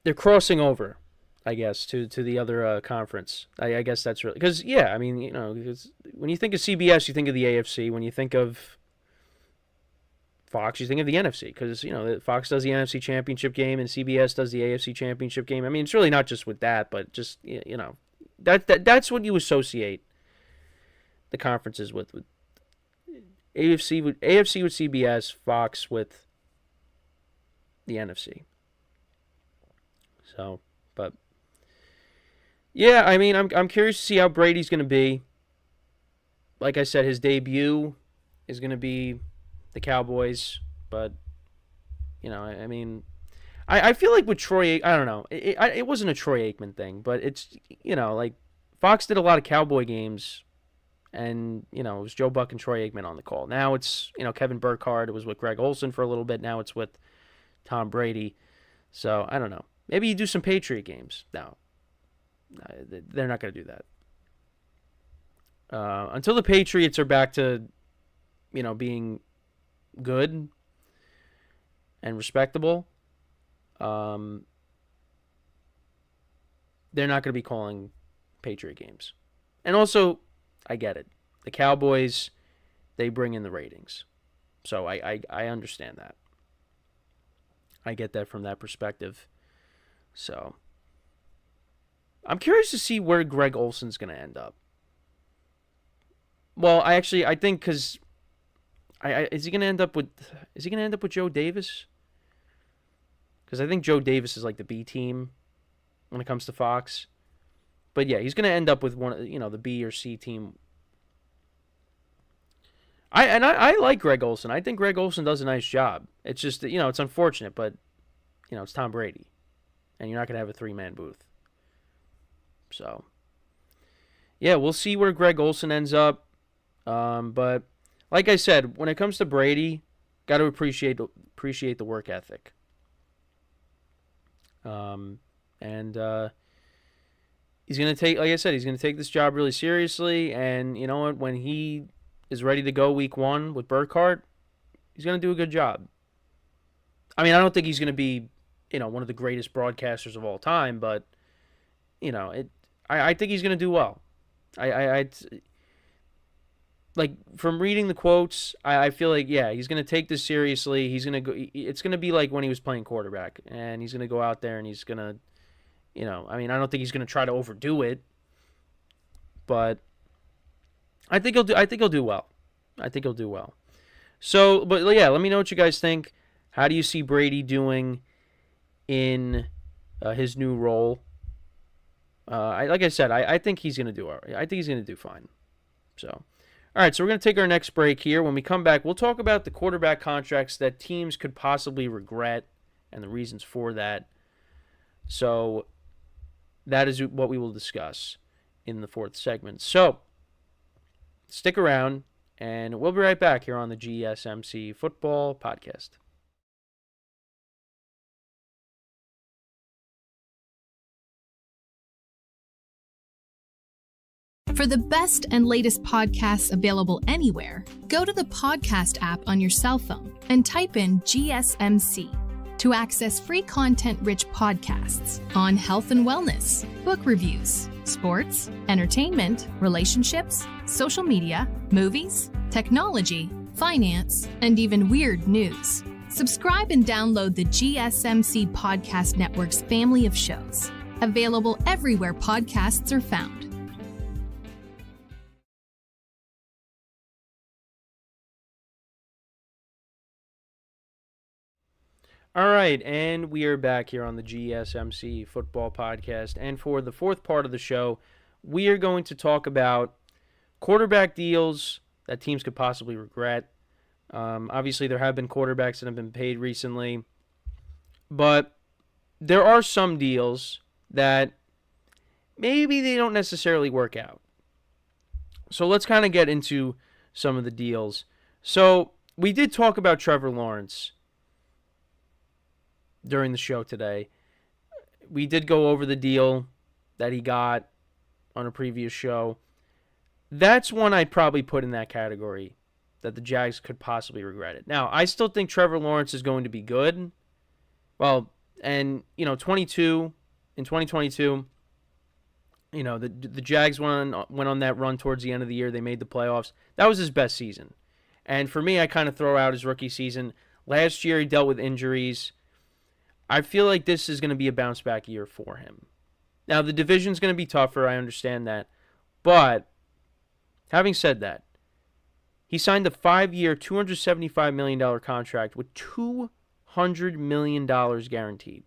They're crossing over, I guess, to the other conference. I guess that's really because yeah, I mean, because when you think of CBS, you think of the AFC. When you think of Fox, you think of the NFC because Fox does the NFC Championship game and CBS does the AFC Championship game. I mean, it's really not just with that, but just that's what you associate the conferences with AFC with CBS, Fox with the NFC. So, but yeah, I mean, I'm curious to see how Brady's going to be. Like I said, his debut is going to be the Cowboys, but I mean, I feel like with Troy, I don't know, it wasn't a Troy Aikman thing, but it's like Fox did a lot of Cowboy games, and it was Joe Buck and Troy Aikman on the call. Now it's Kevin Burkhardt. It was with Greg Olsen for a little bit. Now it's with Tom Brady. So I don't know. Maybe you do some Patriot games. No, they're not going to do that until the Patriots are back to being good and respectable. They're not going to be calling Patriot games. And also, I get it. The Cowboys, they bring in the ratings. So I understand that. I get that from that perspective. So I'm curious to see where Greg Olsen's going to end up. Well, I think because is he going to end up with Joe Davis? Because I think Joe Davis is like the B team when it comes to Fox. But yeah, he's going to end up with one, the B or C team. I like Greg Olsen. I think Greg Olsen does a nice job. It's just that, it's unfortunate, but it's Tom Brady, and you're not going to have a 3-man booth. So yeah, we'll see where Greg Olsen ends up. But like I said, when it comes to Brady, got to appreciate the work ethic. And he's going to take, like I said, he's going to take this job really seriously. And you know what? When he is ready to go week 1 with Burkhardt, he's going to do a good job. I mean, I don't think he's going to be, one of the greatest broadcasters of all time, but, I think he's going to do well. Like, from reading the quotes, I feel like, yeah, he's going to take this seriously. He's going to go, it's going to be like when he was playing quarterback, and he's going to go out there and he's going to, I mean, I don't think he's going to try to overdo it, but I think he'll do well. I think he'll do well. So, but yeah, let me know what you guys think. How do you see Brady doing in his new role? Like I said, I think he's going to do all right. I think he's going to do fine. So, all right, so we're going to take our next break here. When we come back, we'll talk about the quarterback contracts that teams could possibly regret and the reasons for that. So that is what we will discuss in the 4th segment. So stick around, and we'll be right back here on the GSMC Football Podcast. For the best and latest podcasts available anywhere, go to the podcast app on your cell phone and type in GSMC to access free content-rich podcasts on health and wellness, book reviews, sports, entertainment, relationships, social media, movies, technology, finance, and even weird news. Subscribe and download the GSMC Podcast Network's family of shows, available everywhere podcasts are found. All right, and we are back here on the GSMC Football Podcast. And for the 4th part of the show, we are going to talk about quarterback deals that teams could possibly regret. Obviously, there have been quarterbacks that have been paid recently, but there are some deals that maybe they don't necessarily work out. So let's kind of get into some of the deals. So we did talk about Trevor Lawrence during the show today. We did go over the deal that he got on a previous show. That's one I'd probably put in that category that the Jags could possibly regret it. Now, I still think Trevor Lawrence is going to be good. Well, and, 2022, the Jags went on that run towards the end of the year. They made the playoffs. That was his best season. And for me, I kind of throw out his rookie season. Last year, he dealt with injuries. I feel like this is going to be a bounce-back year for him. Now, the division's going to be tougher. I understand that. But having said that, he signed a 5-year, $275 million contract with $200 million guaranteed.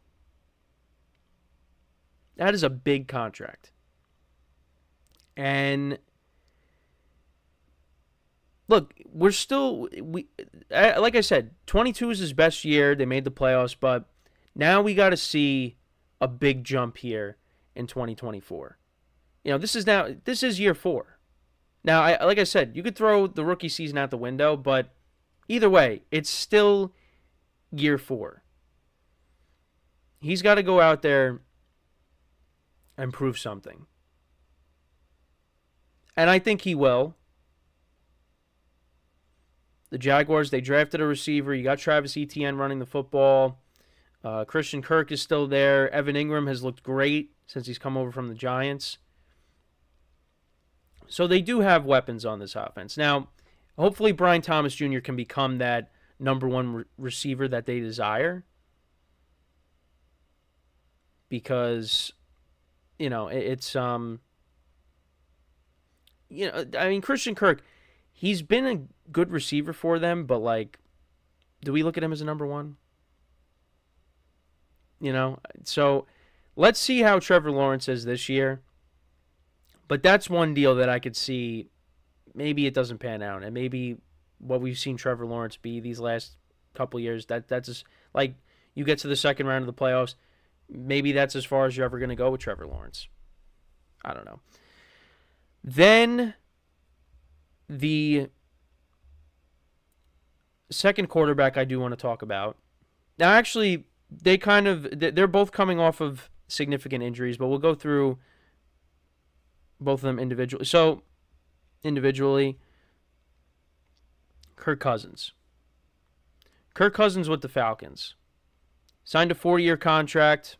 That is a big contract. And look, like I said, 22 is his best year. They made the playoffs, but now we got to see a big jump here in 2024. This is year 4. Now, like I said, you could throw the rookie season out the window, but either way, it's still year 4. He's got to go out there and prove something. And I think he will. The Jaguars, they drafted a receiver. You got Travis Etienne running the football. Christian Kirk is still there. Evan Ingram has looked great since he's come over from the Giants. So they do have weapons on this offense. Now, hopefully Brian Thomas Jr. can become that number one receiver that they desire. Because, it's, Christian Kirk, he's been a good receiver for them, but, do we look at him as a number one? So let's see how Trevor Lawrence is this year. But that's one deal that I could see maybe it doesn't pan out. And maybe what we've seen Trevor Lawrence be these last couple years, that's just, you get to the second round of the playoffs, maybe that's as far as you're ever going to go with Trevor Lawrence. I don't know. Then the second quarterback I do want to talk about. Now, actually, they're both coming off of significant injuries, but we'll go through both of them individually. So, individually, Kirk Cousins. Kirk Cousins with the Falcons. Signed a 4-year contract,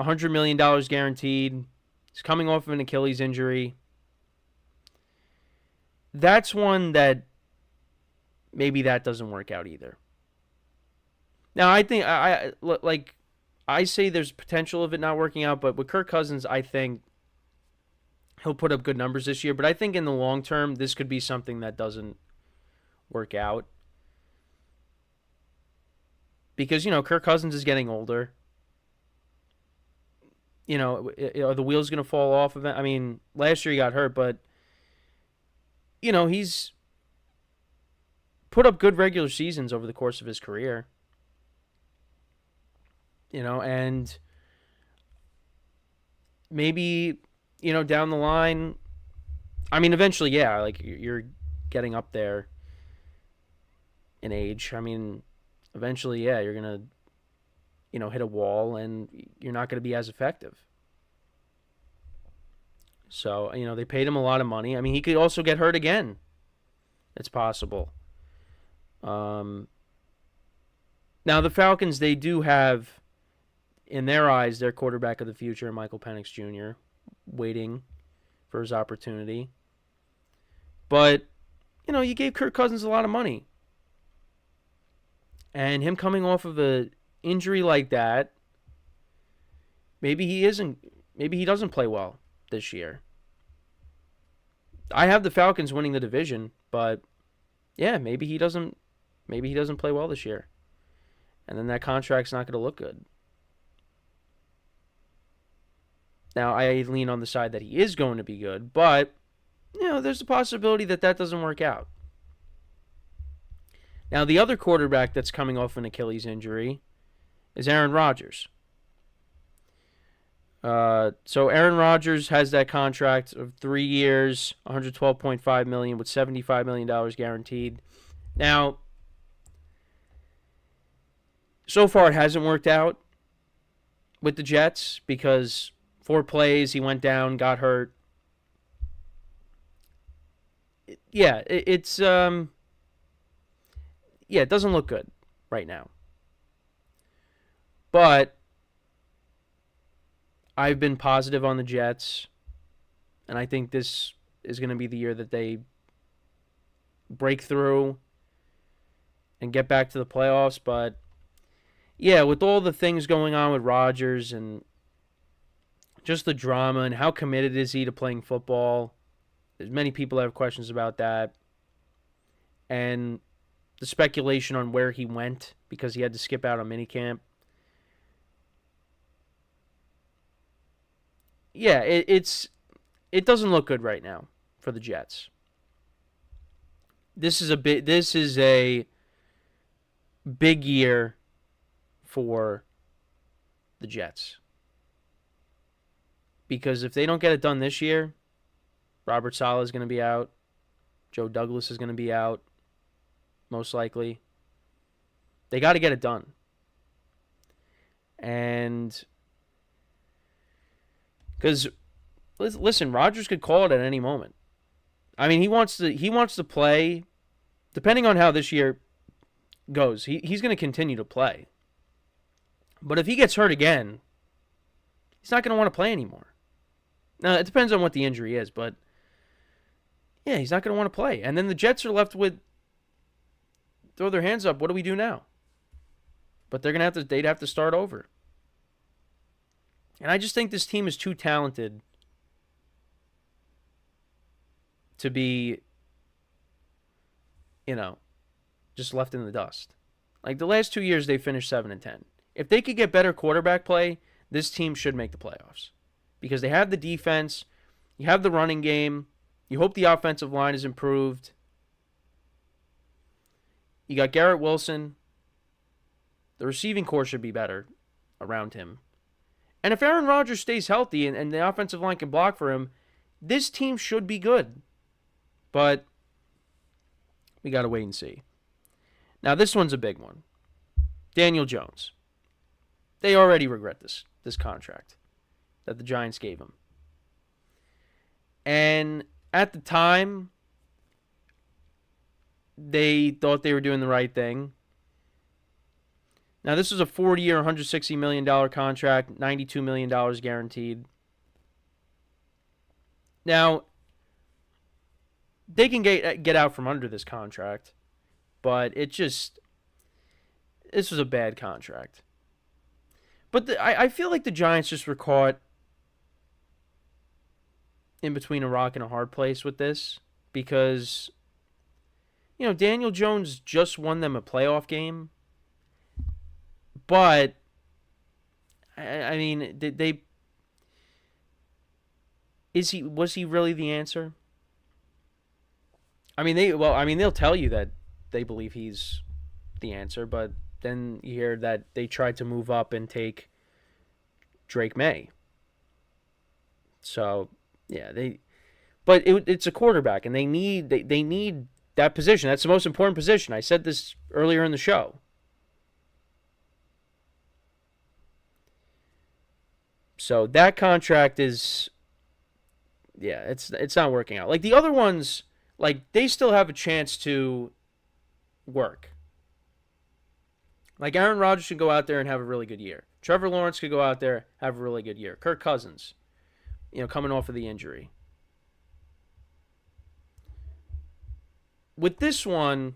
$100 million guaranteed. He's coming off of an Achilles injury. That's one that maybe that doesn't work out either. Now, I think, I say there's potential of it not working out, but with Kirk Cousins, I think he'll put up good numbers this year. But I think in the long term, this could be something that doesn't work out. Because, Kirk Cousins is getting older. Are the wheels going to fall off of it? I mean, last year he got hurt, but, he's put up good regular seasons over the course of his career. And maybe, down the line, I mean, eventually, yeah, you're getting up there in age. I mean, eventually, yeah, you're going to, hit a wall and you're not going to be as effective. So, they paid him a lot of money. I mean, he could also get hurt again. It's possible. Now, the Falcons, they do have, in their eyes, their quarterback of the future, Michael Penix Jr., waiting for his opportunity. But, you gave Kirk Cousins a lot of money. And him coming off of an injury like that, maybe he doesn't play well this year. I have the Falcons winning the division, but yeah, maybe he doesn't play well this year. And then that contract's not going to look good. Now, I lean on the side that he is going to be good, but, there's a possibility that doesn't work out. Now, the other quarterback that's coming off an Achilles injury is Aaron Rodgers. So Aaron Rodgers has that contract of 3 years, $112.5 million with $75 million guaranteed. Now, so far it hasn't worked out with the Jets because 4 plays, he went down, got hurt. It's yeah, it doesn't look good right now. But I've been positive on the Jets, and I think this is going to be the year that they break through and get back to the playoffs. But yeah, with all the things going on with Rodgers and just the drama and how committed is he to playing football, there's many people that have questions about that. And the speculation on where he went because he had to skip out on minicamp. Yeah, it doesn't look good right now for the Jets. This is a big year for the Jets. Because if they don't get it done this year, Robert Saleh is going to be out. Joe Douglas is going to be out, most likely. They got to get it done. And because, listen, Rodgers could call it at any moment. I mean, he wants to play, depending on how this year goes, he's going to continue to play. But if he gets hurt again, he's not going to want to play anymore. Now, it depends on what the injury is, but yeah, he's not going to want to play. And then the Jets are left with, throw their hands up, what do we do now? But they'd have to start over. And I just think this team is too talented to be, just left in the dust. Like the last 2 years, they finished 7-10. If they could get better quarterback play, this team should make the playoffs. Because they have the defense, you have the running game, you hope the offensive line is improved. You got Garrett Wilson. The receiving core should be better around him. And if Aaron Rodgers stays healthy and the offensive line can block for him, this team should be good. But we got to wait and see. Now, this one's a big one. Daniel Jones. They already regret this contract that the Giants gave him. And at the time, they thought they were doing the right thing. Now, this was a 40-year, $160 million contract, $92 million guaranteed. Now, they can get out from under this contract, but this was a bad contract. But I feel like the Giants just were caught in between a rock and a hard place with this because, Daniel Jones just won them a playoff game. But, I mean, was he really the answer? I mean, they'll tell you that they believe he's the answer, but then you hear that they tried to move up and take Drake May. So, yeah, it's a quarterback, and they need that position. That's the most important position. I said this earlier in the show. So that contract is, yeah, it's not working out. Like the other ones, like they still have a chance to work. Like Aaron Rodgers should go out there and have a really good year. Trevor Lawrence could go out there, have a really good year. Kirk Cousins, coming off of the injury. With this one,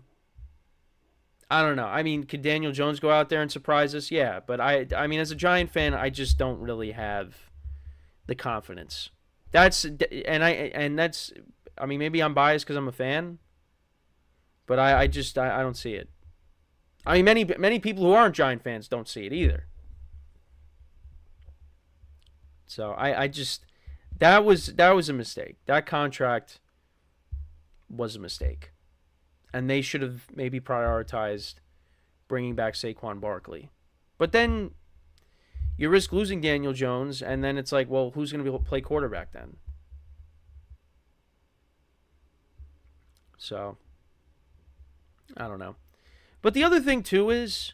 I don't know. I mean, could Daniel Jones go out there and surprise us? Yeah, but I mean, as a Giant fan, I just don't really have the confidence. I mean, maybe I'm biased because I'm a fan, but I don't see it. I mean, many people who aren't Giant fans don't see it either. So that was a mistake. That contract was a mistake. And they should have maybe prioritized bringing back Saquon Barkley. But then you risk losing Daniel Jones, and then it's like, well, who's going to play quarterback then? So, I don't know. But the other thing, too, is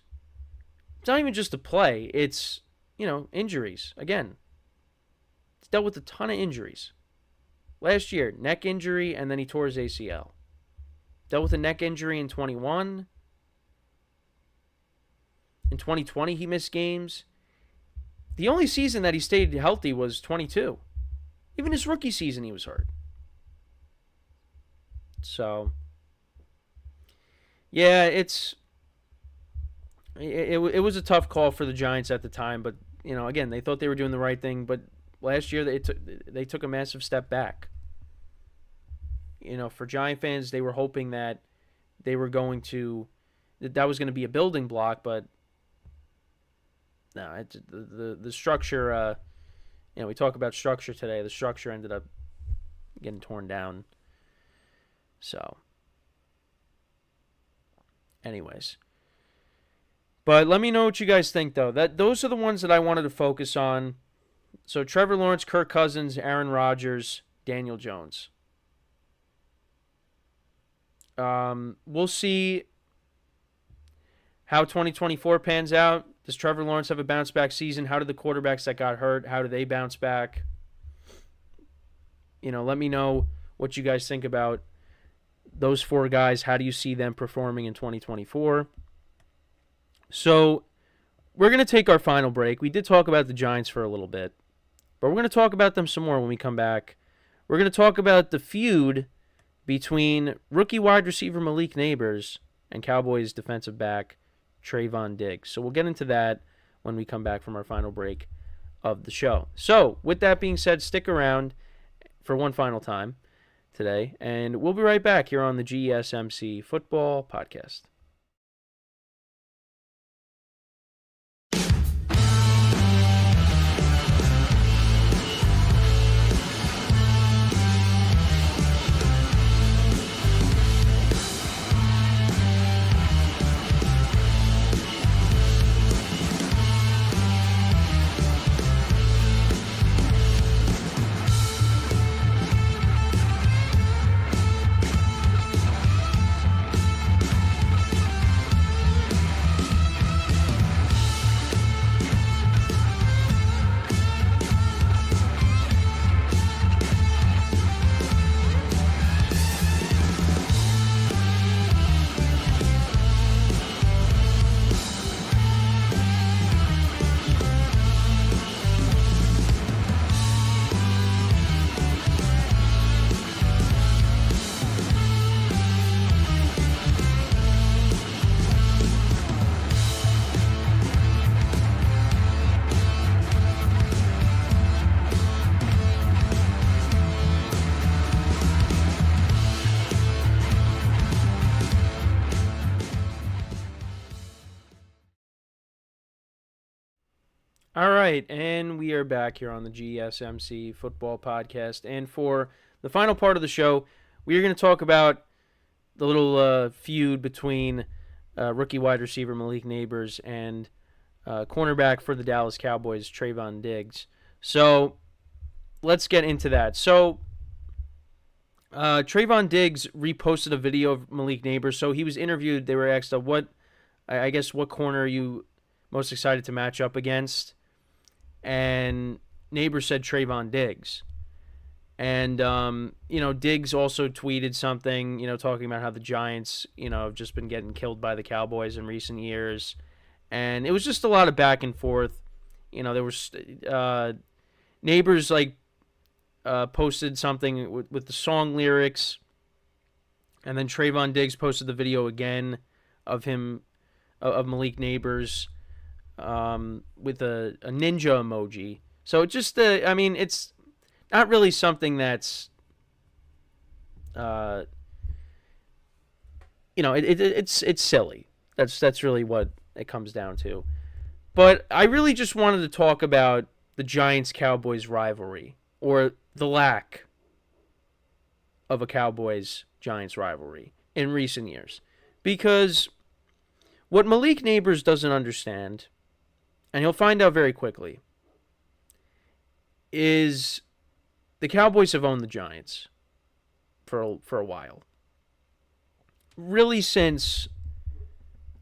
it's not even just the play. It's, injuries. Again, it's dealt with a ton of injuries. Last year, neck injury, and then he tore his ACL. Dealt with a neck injury in 21. In 2020, he missed games. The only season that he stayed healthy was 22. Even his rookie season, he was hurt. So, yeah, it was a tough call for the Giants at the time. But, again, they thought they were doing the right thing. But last year, they took a massive step back. For Giant fans, they were hoping that they were going to, that was going to be a building block, but no, the structure, we talk about structure today. The structure ended up getting torn down. So, anyways. But let me know what you guys think, though. Those are the ones that I wanted to focus on. So, Trevor Lawrence, Kirk Cousins, Aaron Rodgers, Daniel Jones. We'll see how 2024 pans out. Does Trevor Lawrence have a bounce-back season? How did the quarterbacks that got hurt, how do they bounce back? Let me know what you guys think about those four guys. How do you see them performing in 2024? So, we're going to take our final break. We did talk about the Giants for a little bit, but we're going to talk about them some more when we come back. We're going to talk about the feud between rookie wide receiver Malik Nabers and Cowboys defensive back Trayvon Diggs. So we'll get into that when we come back from our final break of the show. So with that being said, stick around for one final time today, and we'll be right back here on the GSMC Football Podcast. All right, and we are back here on the GSMC Football Podcast. And for the final part of the show, we are going to talk about the little feud between rookie wide receiver Malik Nabers and cornerback for the Dallas Cowboys, Trayvon Diggs. So let's get into that. So Trayvon Diggs reposted a video of Malik Nabers. So he was interviewed. They were asked, what corner are you most excited to match up against? And Nabers said Trayvon Diggs. And, Diggs also tweeted something, talking about how the Giants, have just been getting killed by the Cowboys in recent years. And it was just a lot of back and forth. There was Nabers, posted something with the song lyrics. And then Trayvon Diggs posted the video again of him, of Malik Nabers, with a ninja emoji. So it just, it's not really something that's, it's silly. That's really what it comes down to. But I really just wanted to talk about the Giants-Cowboys rivalry, or the lack of a Cowboys-Giants rivalry in recent years. Because what Malik Nabers doesn't understand, and he'll find out very quickly, is the Cowboys have owned the Giants for a while. Really since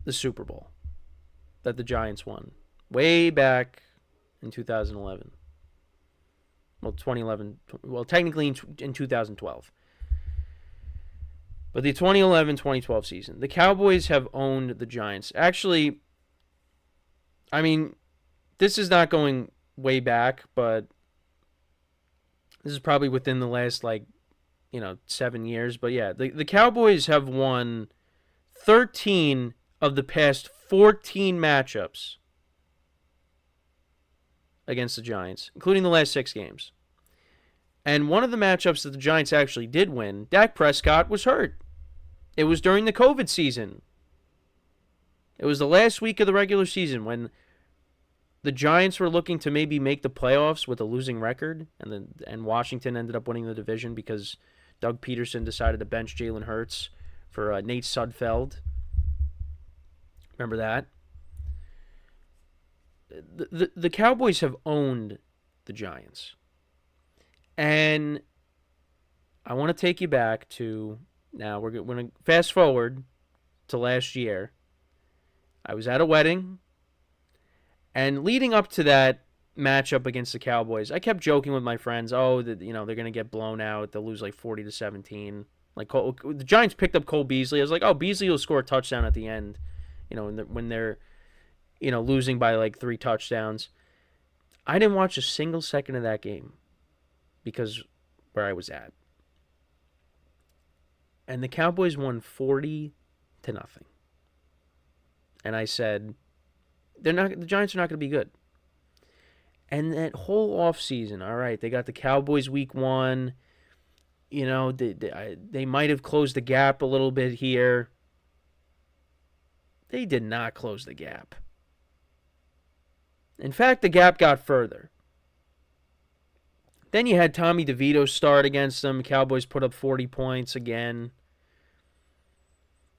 the Super Bowl that the Giants won. Way back in 2011. Well, 2011. Well, technically in 2012. But the 2011-2012 season, the Cowboys have owned the Giants. Actually, I mean, this is not going way back, but this is probably within the last, 7 years. But yeah, the Cowboys have won 13 of the past 14 matchups against the Giants, including the last 6 games. And one of the matchups that the Giants actually did win, Dak Prescott was hurt. It was during the COVID season. It was the last week of the regular season when the Giants were looking to maybe make the playoffs with a losing record, and Washington ended up winning the division because Doug Peterson decided to bench Jalen Hurts for Nate Sudfeld. Remember that? The Cowboys have owned the Giants. And I want to take you back to, now we're going to fast forward to last year. I was at a wedding, and leading up to that matchup against the Cowboys, I kept joking with my friends, they're going to get blown out. They'll lose 40-17. The Giants picked up Cole Beasley. I was like, Beasley will score a touchdown at the end, when they're, losing by 3 touchdowns. I didn't watch a single second of that game because where I was at. And the Cowboys won 40-0. And I said, the Giants are not going to be good. And that whole offseason, all right, they got the Cowboys week 1. They might have closed the gap a little bit here. They did not close the gap. In fact, the gap got further. Then you had Tommy DeVito start against them. Cowboys put up 40 points again.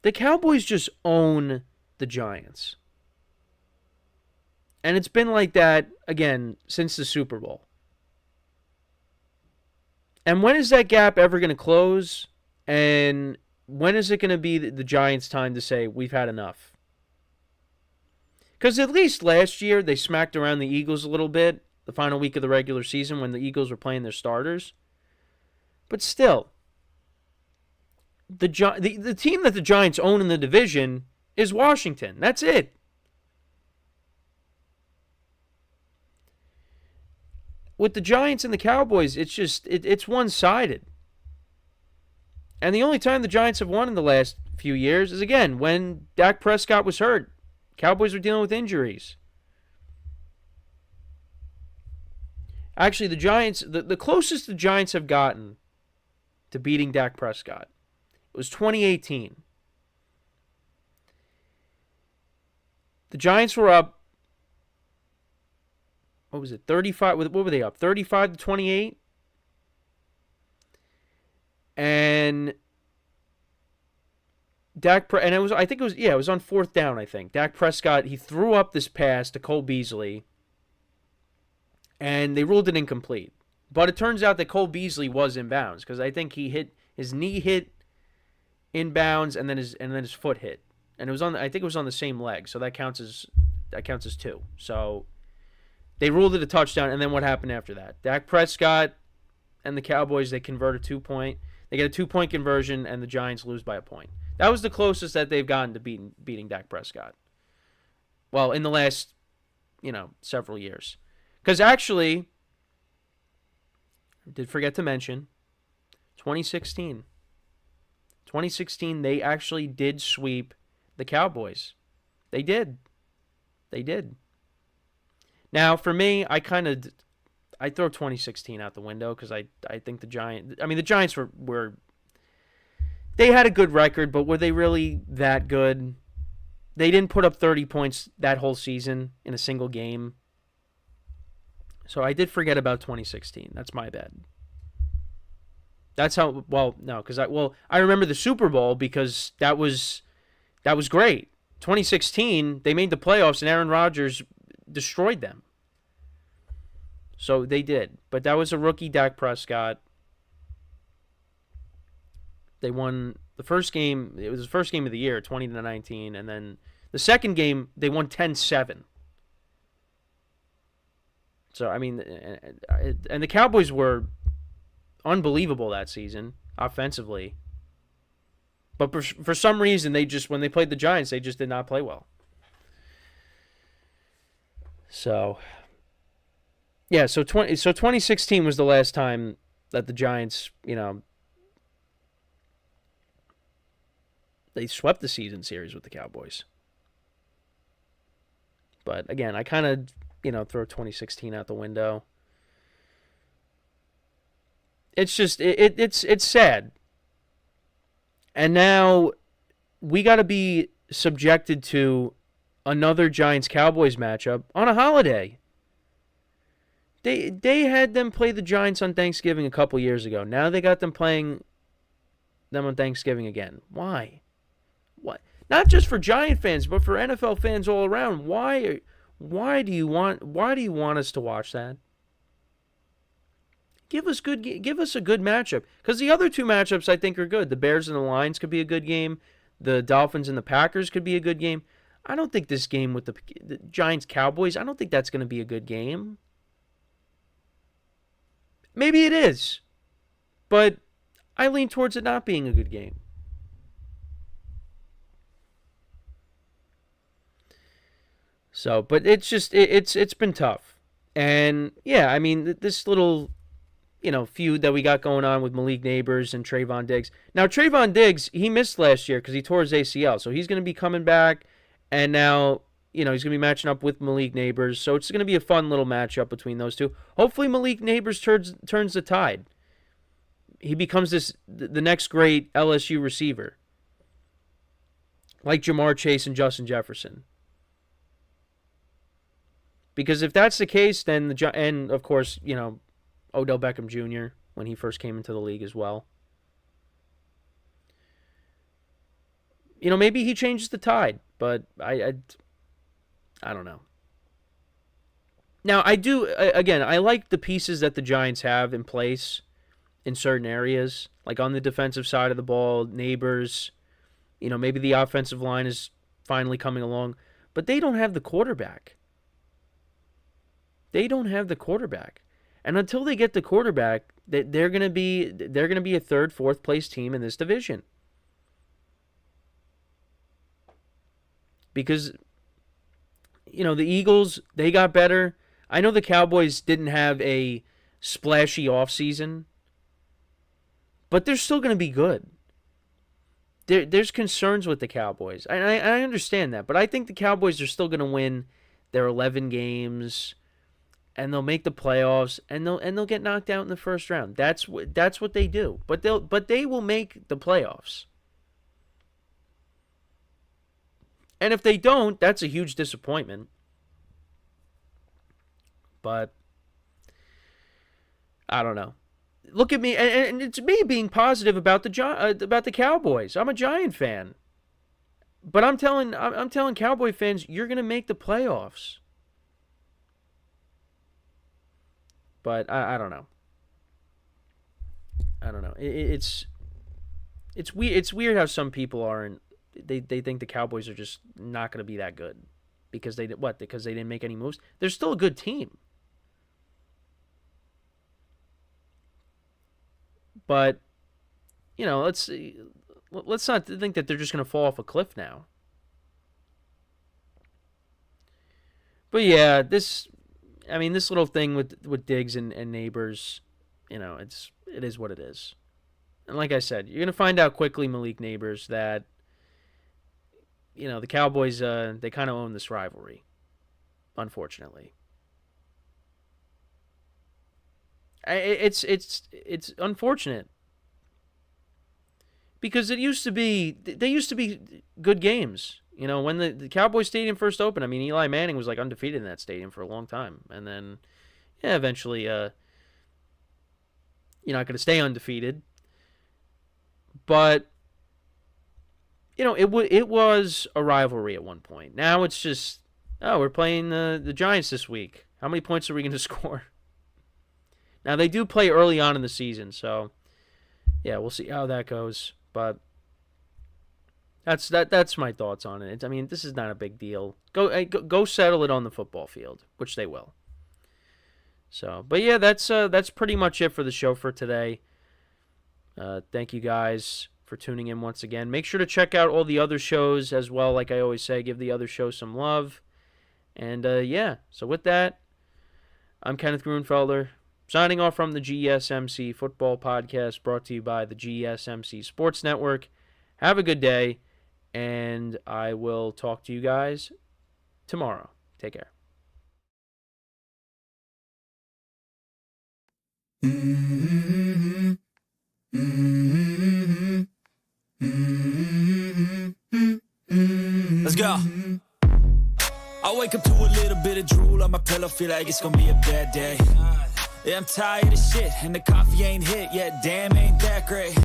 The Cowboys just own the Giants. And it's been like that, again, since the Super Bowl. And when is that gap ever going to close? And when is it going to be the Giants' time to say, we've had enough? Because at least last year, they smacked around the Eagles a little bit, the final week of the regular season when the Eagles were playing their starters. But still, the team that the Giants own in the division is Washington. That's it. With the Giants and the Cowboys, it's just, it's one-sided. And the only time the Giants have won in the last few years is, again, when Dak Prescott was hurt. Cowboys were dealing with injuries. Actually, the Giants, the closest the Giants have gotten to beating Dak Prescott, it was 2018. The Giants were up, what was it, 35, what were they up, 35-28? And it was on 4th down, I think. Dak Prescott, he threw up this pass to Cole Beasley, and they ruled it incomplete. But it turns out that Cole Beasley was in bounds, because I think his knee hit in bounds, and then his foot hit. And I think it was on the same leg, so that counts as 2. So they ruled it a touchdown, and then what happened after that? Dak Prescott and the Cowboys, they convert a 2-point. They get a 2-point conversion, and the Giants lose by a point. That was the closest that they've gotten to beating Dak Prescott. Well, in the last, several years. Because actually, I did forget to mention, 2016. 2016, they actually did sweep the Cowboys. They did. Now, for me, I throw 2016 out the window because I think the Giants were they had a good record, but were they really that good? They didn't put up 30 points that whole season in a single game. So I did forget about 2016. That's my bad. That's how, because I remember the Super Bowl because that was great. 2016, they made the playoffs and Aaron Rodgers destroyed them. So they did. But that was a rookie Dak Prescott. They won the first game. It was the first game of the year, 20-19. And then the second game, they won 10-7. So, and the Cowboys were unbelievable that season, offensively. But for some reason, when they played the Giants, they just did not play well. So, yeah, so 2016 was the last time that the Giants, they swept the season series with the Cowboys. But again, I kind of, throw 2016 out the window. It's just it's sad. And now we got to be subjected to another Giants-Cowboys matchup on a holiday. They had them play the Giants on Thanksgiving a couple years ago. Now they got them playing them on Thanksgiving again. Why? What? Not just for Giant fans, but for NFL fans all around. Why do you want us to watch that? Give us a good matchup, because the other two matchups I think are good. The Bears and the Lions could be a good game. The Dolphins and the Packers could be a good game. I don't think this game with the Giants Cowboys, I don't think that's going to be a good game. Maybe it is, but I lean towards it not being a good game. So, but it's just it's been tough, and yeah, I mean this little feud that we got going on with Malik Neighbors and Trayvon Diggs. Now, Trayvon Diggs, he missed last year because he tore his ACL, so he's going to be coming back, and now he's going to be matching up with Malik Neighbors, so it's going to be a fun little matchup between those two. Hopefully, Malik Neighbors turns the tide. He becomes the next great LSU receiver, like Jamar Chase and Justin Jefferson. Because if that's the case, then and of course, Odell Beckham Jr. when he first came into the league as well. Maybe he changes the tide, but I don't know. Now, I like the pieces that the Giants have in place in certain areas, like on the defensive side of the ball, Neighbors, maybe the offensive line is finally coming along, but they don't have the quarterback. They don't have the quarterback. And until they get the quarterback, they're going to be a third, fourth place team in this division. Because the Eagles, they got better. I know the Cowboys didn't have a splashy offseason, but they're still going to be good. There's concerns with the Cowboys. And I understand that, but I think the Cowboys are still going to win their 11 games. And they'll make the playoffs, and they'll get knocked out in the first round. That's what they do. But they will make the playoffs. And if they don't, that's a huge disappointment. But I don't know. Look at me, and it's me being positive about the Cowboys. I'm a Giant fan, but I'm telling Cowboy fans, you're gonna make the playoffs. But I don't know. I don't know. It's weird. It's weird how some people aren't. They think the Cowboys are just not going to be that good because they didn't make any moves. They're still a good team. But let's not think that they're just going to fall off a cliff now. But yeah, this little thing with Diggs and Neighbors, it is what it is. And like I said, you're going to find out quickly, Malik Neighbors, that, the Cowboys, they kind of own this rivalry, unfortunately. It's unfortunate. Because they used to be good games. When the Cowboys Stadium first opened, Eli Manning was undefeated in that stadium for a long time. And then, eventually, you're not going to stay undefeated. But, it was a rivalry at one point. Now it's just, we're playing the Giants this week. How many points are we going to score? Now, they do play early on in the season, so, yeah, we'll see how that goes. But that's my thoughts on it. This is not a big deal. Go settle it on the football field, which they will. So, but yeah, that's pretty much it for the show for today. Thank you guys for tuning in once again. Make sure to check out all the other shows as well. Like I always say, give the other shows some love. And so with that, I'm Kenneth Grunfelder, signing off from the GSMC Football Podcast, brought to you by the GSMC Sports Network. Have a good day, and I will talk to you guys tomorrow. Take care. Let's go. I wake up to a little bit of drool on my pillow, feel like it's gonna be a bad day. Yeah, I'm tired of shit, and the coffee ain't hit yet, damn, ain't that great.